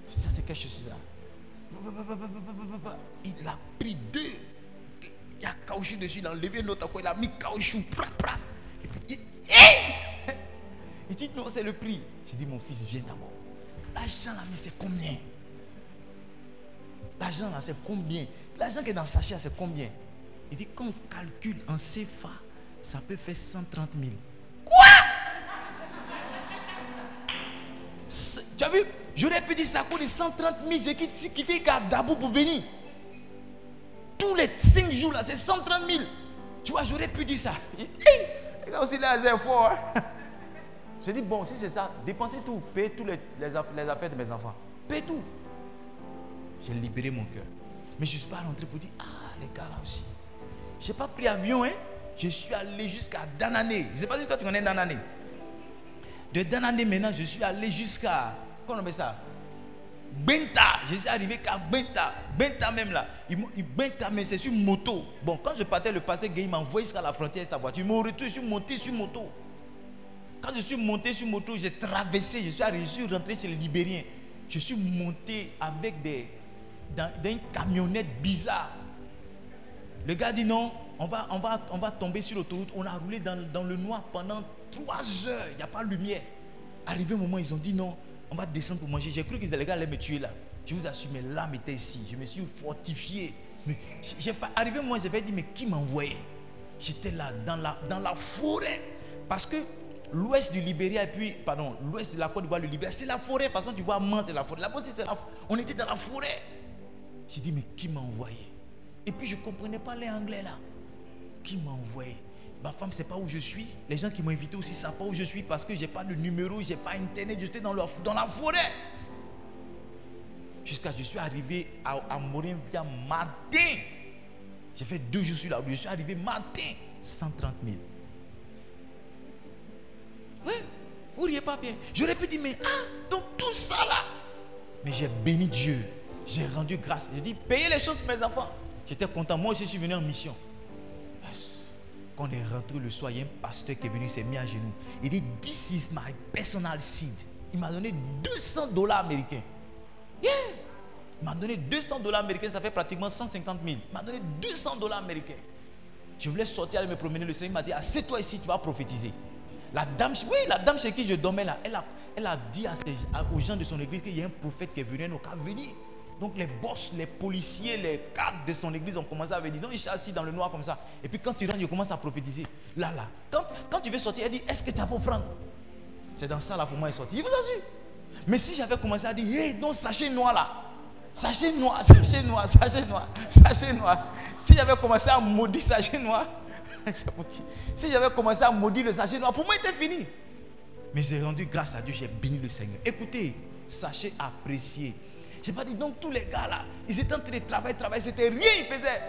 Ça c'est quelle chaussure ça? Il a pris deux. Il y a caoutchouc dessus, il a enlevé notre quoi, il a mis caoutchouc. Et puis, il dit non, c'est le prix. J'ai dit mon fils, viens d'abord. L'argent là, mais c'est combien? L'argent là, c'est combien? L'argent qui est dans le sachet, c'est combien? Il dit quand on calcule en CFA, ça peut faire 130 000. Quoi? Tu as vu? J'aurais pu dire ça coûte 130 000. J'ai quitté Dabou pour venir. Tous les 5 jours là, c'est 130 000. Tu vois, j'aurais pu dire ça. Les gars aussi, les infos. J'ai dit, bon, si c'est ça, dépensez tout. Payez tous les affaires de mes enfants. Payez tout. J'ai libéré mon cœur. Mais je ne suis pas rentré pour dire, les gars là aussi. Je n'ai pas pris avion, hein. Je suis allé jusqu'à Danané. Je ne sais pas si toi tu connais Danané. De Danané maintenant, je suis allé jusqu'à, comment on appelle ça? Benta, je suis arrivé qu'à Benta. Benta même là. Benta, mais c'est sur moto. Bon, quand je partais, le pasteur Guy m'a envoyé jusqu'à la frontière avec sa voiture. Mon retour, je suis monté sur moto. Quand je suis monté sur moto, j'ai traversé, je suis rentré chez les Libériens. Je suis monté avec dans une camionnette bizarre. Le gars dit non, on va tomber sur l'autoroute. On a roulé dans le noir pendant 3 heures. Il n'y a pas de lumière. Arrivé au moment, ils ont dit non. On va descendre pour manger. J'ai cru que les gars allaient me tuer là. Je vous assure, mes larmes étaient ici. Je me suis fortifié. Arrivé moi, j'avais dit, mais qui m'envoyait? J'étais là, dans la forêt. Parce que L'ouest du Libéria et puis, pardon, l'ouest de la Côte d'Ivoire, le Libéria, c'est la forêt. De toute façon, tu vois, Mans, c'est la forêt. Là-bas aussi, c'est la forêt. On était dans la forêt. J'ai dit, mais qui m'a envoyé? Et puis, je ne comprenais pas les Anglais là. Qui m'a envoyé? Ma femme ne sait pas où je suis. Les gens qui m'ont invité aussi ne savent pas où je suis parce que je n'ai pas de numéro, je n'ai pas internet. J'étais dans la forêt. Jusqu'à ce que je suis arrivé à Morinvia matin. J'ai fait 2 jours sur la route. Je suis arrivé matin. 130 000. Oui, vous ne riez pas bien. J'aurais pu dire, mais donc tout ça là. Mais j'ai béni Dieu. J'ai rendu grâce. J'ai dit, payez les choses pour mes enfants. J'étais content. Moi aussi, je suis venu en mission. Yes. Quand on est rentré le soir, il y a un pasteur qui est venu, il s'est mis à genoux. Il dit, this is my personal seed. Il m'a donné $200 américains. Yeah. Il m'a donné $200 américains, ça fait pratiquement 150 000. Il m'a donné $200 américains. Je voulais sortir, aller me promener. Le Seigneur m'a dit, assieds-toi ici, tu vas prophétiser. La dame chez qui je dormais là, elle a dit aux gens de son église qu'il y a un prophète qui est venu, donc à venir. Donc les boss, les policiers, les cadres de son église ont commencé à venir. Donc il est assis dans le noir comme ça. Et puis quand tu rentres, il commence à prophétiser. Là. Quand tu veux sortir, elle dit, est-ce que tu as vos offrandes? C'est dans ça là pour moi, il est sorti. Je vous assure. Mais si j'avais commencé à dire, hey, non, sachet noir là. Sachet noir. Si j'avais commencé à maudire sachet noir, si j'avais commencé à maudire le sachet noir, pour moi, il était fini. Mais j'ai rendu grâce à Dieu, j'ai béni le Seigneur. Écoutez, sachez apprécier. Je n'ai pas dit, donc tous les gars là, ils étaient en train de travailler, c'était rien, ils faisaient.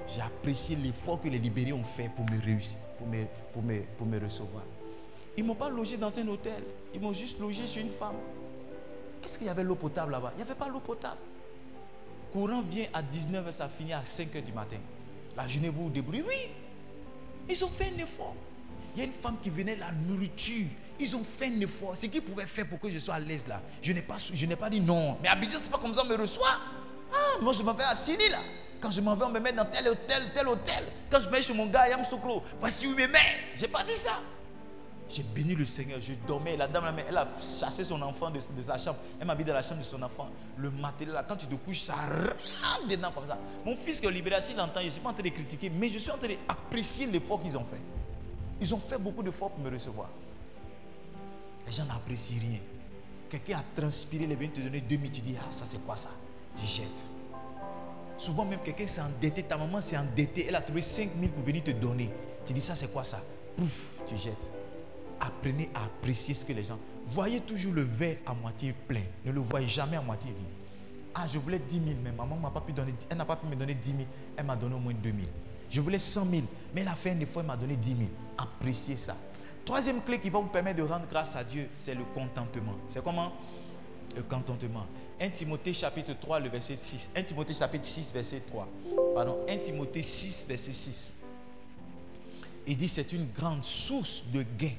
J'ai apprécié l'effort que les libérés ont fait pour me réussir, pour me recevoir. Ils ne m'ont pas logé dans un hôtel, ils m'ont juste logé chez une femme. Est-ce qu'il y avait l'eau potable là-bas? Il n'y avait pas l'eau potable. Courant vient à 19h, ça finit à 5h du matin. La journée, vous vous débrouillez. Oui, ils ont fait un effort. Il y a une femme qui venait, la nourriture. Ils ont fait un effort. Ce qu'ils pouvaient faire pour que je sois à l'aise là. Je n'ai pas dit non. Mais Abidjan, ce n'est pas comme ça on me reçoit. Moi, je m'en vais à Sini là. Quand je m'en vais, on me met dans tel hôtel. Quand je vais chez mon gars, Yam Sokro, voici où il me met. Je n'ai pas dit ça. J'ai béni le Seigneur, je dormais. La dame, elle a chassé son enfant de sa chambre. Elle m'a mis dans la chambre de son enfant. Le matin, là, quand tu te couches, ça rentre dedans comme ça. Mon fils qui est libéré, s'il entend, je ne suis pas en train de critiquer, mais je suis en train d'apprécier l'effort qu'ils ont fait. Ils ont fait beaucoup d'efforts pour me recevoir. Les gens n'apprécient rien. Quelqu'un a transpiré, il vient te donner 2000, tu dis, ça c'est quoi ça? Tu jettes. Souvent même quelqu'un s'est endetté, ta maman s'est endettée, elle a trouvé 5000 pour venir te donner. Tu dis, ça c'est quoi ça? Pouf, tu jettes. Apprenez à apprécier ce que les gens... Voyez toujours le verre à moitié plein. Ne le voyez jamais à moitié vide. Je voulais 10 000, mais maman m'a pas pu donner, elle n'a pas pu me donner 10 000. Elle m'a donné au moins 2 000. Je voulais 100 000, mais elle a fait un effort, elle m'a donné 10 000. Appréciez ça. Troisième clé qui va vous permettre de rendre grâce à Dieu, c'est le contentement. C'est comment? Le contentement. 1 Timothée chapitre 3, le verset 6. 1 Timothée chapitre 6, verset 3. Pardon, 1 Timothée 6, verset 6. Il dit, c'est une grande source de gain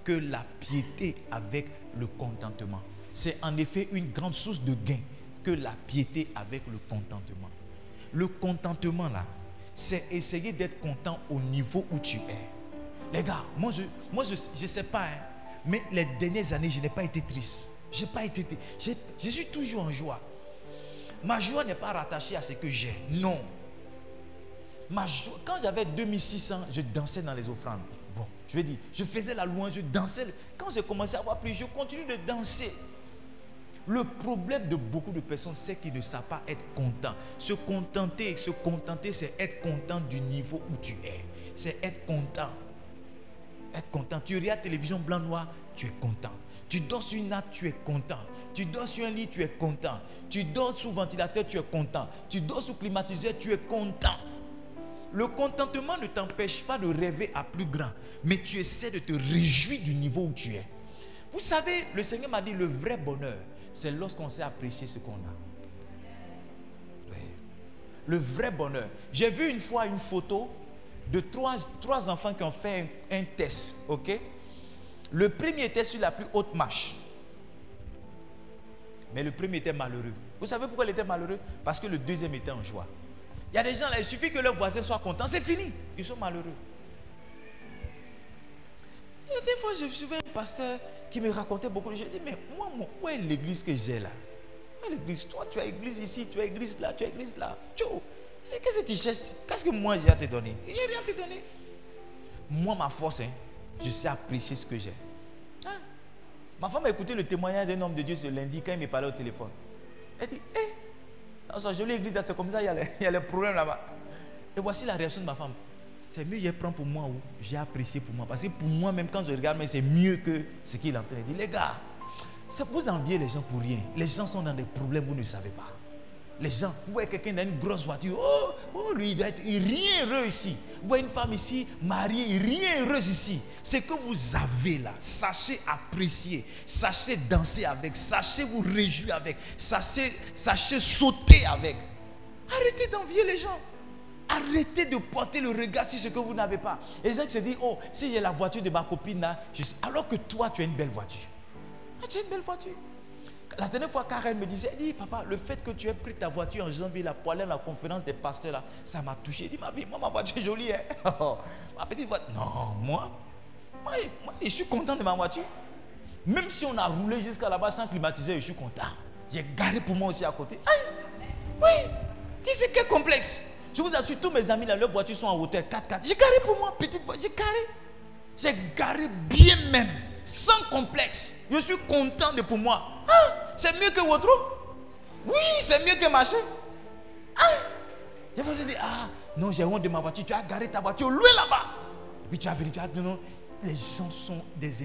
que la piété avec le contentement. C'est en effet une grande source de gain que la piété avec le contentement. Le contentement là, c'est essayer d'être content au niveau où tu es. Les gars, moi je sais pas, mais les dernières années, je n'ai pas été triste. Je suis toujours en joie. Ma joie n'est pas rattachée à ce que j'ai. Non. Ma joie, quand j'avais 2600, je dansais dans les offrandes. Bon, je vais dire, je faisais la louange, je dansais. Quand j'ai commencé à avoir plus, je continue de danser. Le problème de beaucoup de personnes, c'est qu'ils ne savent pas être contents. Se contenter, c'est être content du niveau où tu es. C'est être content. Être content. Tu regardes la télévision blanc-noir, tu es content. Tu dors sur une natte, tu es content. Tu dors sur un lit, tu es content. Tu dors sous ventilateur, tu es content. Tu dors sous climatiseur, tu es content. Le contentement ne t'empêche pas de rêver à plus grand, mais tu essaies de te réjouir du niveau où tu es. Vous savez, le Seigneur m'a dit, le vrai bonheur, c'est lorsqu'on sait apprécier ce qu'on a. Oui. Le vrai bonheur. J'ai vu une fois une photo de trois enfants qui ont fait un test. Ok? Le premier était sur la plus haute marche. Mais le premier était malheureux. Vous savez pourquoi il était malheureux? Parce que le deuxième était en joie. Il y a des gens là, il suffit que leur voisin soit content, c'est fini. Ils sont malheureux. Et des fois, je suivais un pasteur qui me racontait beaucoup de choses. Je dis, mais moi, où est l'église que j'ai là? Où est l'église? Toi, tu as église ici, tu as église là, tu as église là. Qu'est-ce que tu cherches? Qu'est-ce que moi j'ai à te donner? Il n'y a rien à te donner. Moi, ma force, Je sais apprécier ce que j'ai. Hein? Ma femme a écouté le témoignage d'un homme de Dieu ce lundi quand il me parlait au téléphone. Elle dit, dans sa jolie église, c'est comme ça, il y a les problèmes là-bas. Et voici la réaction de ma femme. C'est mieux, je prends pour moi ou j'ai apprécié pour moi. Parce que pour moi, même quand je regarde, mais c'est mieux que ce qu'il est en train de dire. Les gars, vous enviez les gens pour rien. Les gens sont dans des problèmes, vous ne savez pas. Les gens, vous voyez quelqu'un dans une grosse voiture, lui, il doit être rien heureux ici. Vous voyez une femme ici, mariée, rien heureuse ici. C'est que vous avez là, sachez apprécier, sachez danser avec, sachez vous réjouir avec, sachez sauter avec. Arrêtez d'envier les gens. Arrêtez de porter le regard sur ce que vous n'avez pas. Les gens qui se disent, si j'ai la voiture de ma copine là, alors que toi, tu as une belle voiture. Tu as une belle voiture. La dernière fois, Karen me disait, elle dit, papa, le fait que tu aies pris ta voiture en janvier là, pour aller à la conférence des pasteurs là, ça m'a touché. Elle dit, ma vie, moi, ma voiture est jolie. Hein? Ma petite voiture. Non, moi, je suis content de ma voiture. Même si on a roulé jusqu'à là-bas sans climatiser, je suis content. J'ai garé pour moi aussi à côté. Aïe, oui, c'est quel complexe. Je vous assure, tous mes amis là, leurs voitures sont en hauteur 4x4. J'ai garé pour moi, petite voiture, j'ai garé. J'ai garé bien même. Sans complexe. Je suis content de pour moi. C'est mieux que votre. Oui, c'est mieux que marcher. Je me suis dit, non, j'ai honte de ma voiture. Tu as garé ta voiture loin là-bas. Puis tu as venu, tu as dit non. Les gens sont des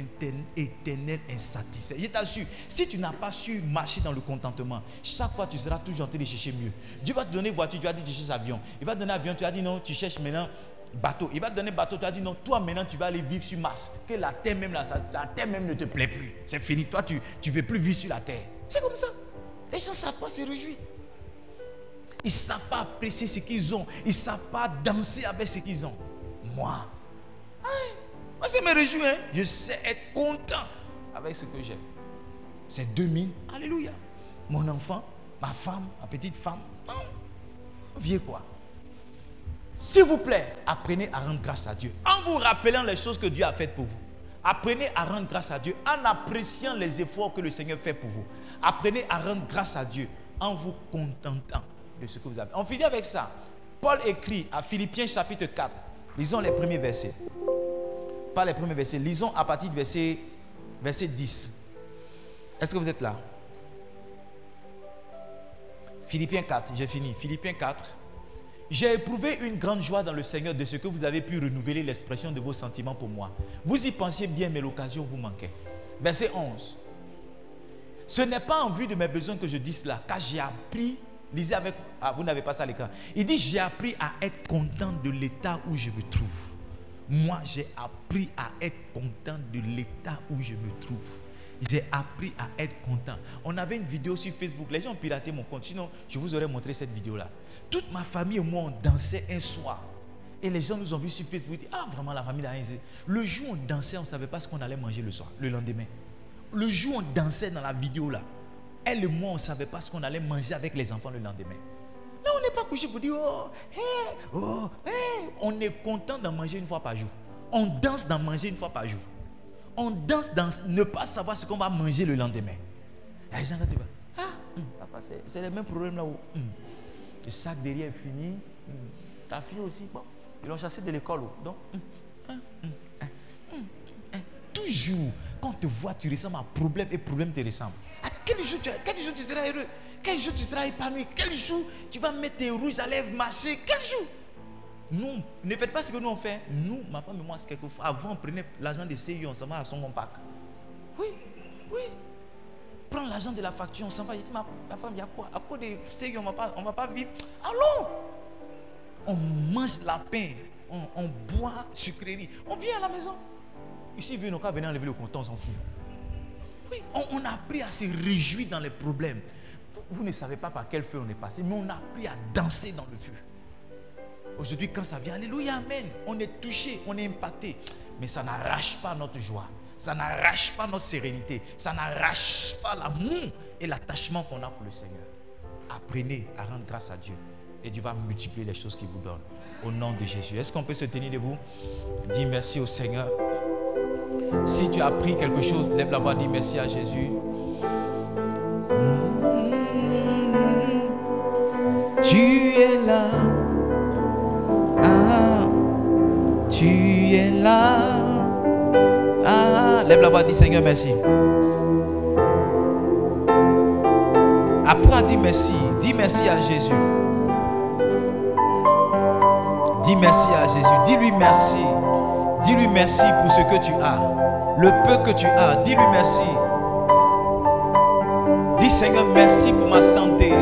éternels insatisfaits. Je t'assure, si tu n'as pas su marcher dans le contentement, chaque fois tu seras toujours en train de chercher mieux. Dieu va te donner voiture, tu as dit tu cherches avion. Il va te donner avion, tu as dit non, tu cherches maintenant bateau. Il va te donner bateau, tu as dit non, toi maintenant tu vas aller vivre sur Mars. Que la terre même, la terre même ne te plaît plus. C'est fini, toi tu ne veux plus vivre sur la terre. C'est comme ça. Les gens ne savent pas se réjouir. Ils ne savent pas apprécier ce qu'ils ont. Ils ne savent pas danser avec ce qu'ils ont. Moi, je me réjouis. Hein? Je sais être content avec ce que j'ai. C'est 2000. Alléluia. Mon enfant, ma femme, ma petite femme. Vieux quoi. S'il vous plaît, apprenez à rendre grâce à Dieu. En vous rappelant les choses que Dieu a faites pour vous. Apprenez à rendre grâce à Dieu en appréciant les efforts que le Seigneur fait pour vous. Apprenez à rendre grâce à Dieu en vous contentant de ce que vous avez. On finit avec ça. Paul écrit à Philippiens chapitre 4. Lisons les premiers versets. Pas les premiers versets. Lisons à partir du verset 10. Est-ce que vous êtes là? Philippiens 4, j'ai fini. Philippiens 4. J'ai éprouvé une grande joie dans le Seigneur de ce que vous avez pu renouveler l'expression de vos sentiments pour moi. Vous y pensiez bien, mais l'occasion vous manquait. Verset 11. Ce n'est pas en vue de mes besoins que je dis cela, car j'ai appris, lisez avec, vous n'avez pas ça à l'écran. Il dit, j'ai appris à être content de l'état où je me trouve. Moi, j'ai appris à être content de l'état où je me trouve. J'ai appris à être content. On avait une vidéo sur Facebook. Les gens ont piraté mon compte. Sinon, je vous aurais montré cette vidéo-là. Toute ma famille et moi, on dansait un soir. Et les gens nous ont vus sur Facebook. Ils disent, vraiment, la famille a rien. Le jour où on dansait, on ne savait pas ce qu'on allait manger le soir, le lendemain. Le jour où on dansait dans la vidéo-là, elle et moi, on ne savait pas ce qu'on allait manger avec les enfants le lendemain. Mais on n'est pas couché pour dire, on est content d'en manger une fois par jour. On danse d'en manger une fois par jour. On danse dans ne pas savoir ce qu'on va manger le lendemain. Et les gens quand tu vas, papa, c'est le même problème là où le sac derrière est fini. Ta fille aussi, bon, ils l'ont chassé de l'école. Donc, toujours, quand on te voit, tu ressembles à problème et problème te ressemble. À quel jour tu seras heureux? Quel jour tu seras épanoui? Quel jour tu vas mettre tes rouges à lèvres, marcher? Quel jour? Nous, ne faites pas ce que nous on fait. Nous, ma femme et moi, quelquefois, avant on prenait l'argent de CIO, on s'en va à son pack. Oui. Prends l'argent de la facture, on s'en va. Je dis, ma femme, il y a quoi? À cause de CIO, on ne va pas vivre. Allons! On mange la pain, on boit sucrerie. On vient à la maison. Ici, il n'a venir enlever le compteur, on s'en fout. Oui, on a appris à se réjouir dans les problèmes. Vous ne savez pas par quel feu on est passé, mais on a appris à danser dans le feu. Aujourd'hui, quand ça vient, alléluia, amen. On est touché, on est impacté. Mais ça n'arrache pas notre joie. Ça n'arrache pas notre sérénité. Ça n'arrache pas l'amour et l'attachement qu'on a pour le Seigneur. Apprenez à rendre grâce à Dieu. Et Dieu va multiplier les choses qu'il vous donne. Au nom de Jésus. Est-ce qu'on peut se tenir debout? Dis merci au Seigneur. Si tu as appris quelque chose, lève la voix, dis merci à Jésus. Tu es là. Tu es là, la voix, dis Seigneur, merci. Apprends à dire merci. Dis merci à Jésus. Dis merci à Jésus. Dis-lui merci. Dis-lui merci pour ce que tu as. Le peu que tu as. Dis-lui merci. Dis Seigneur, merci pour ma santé.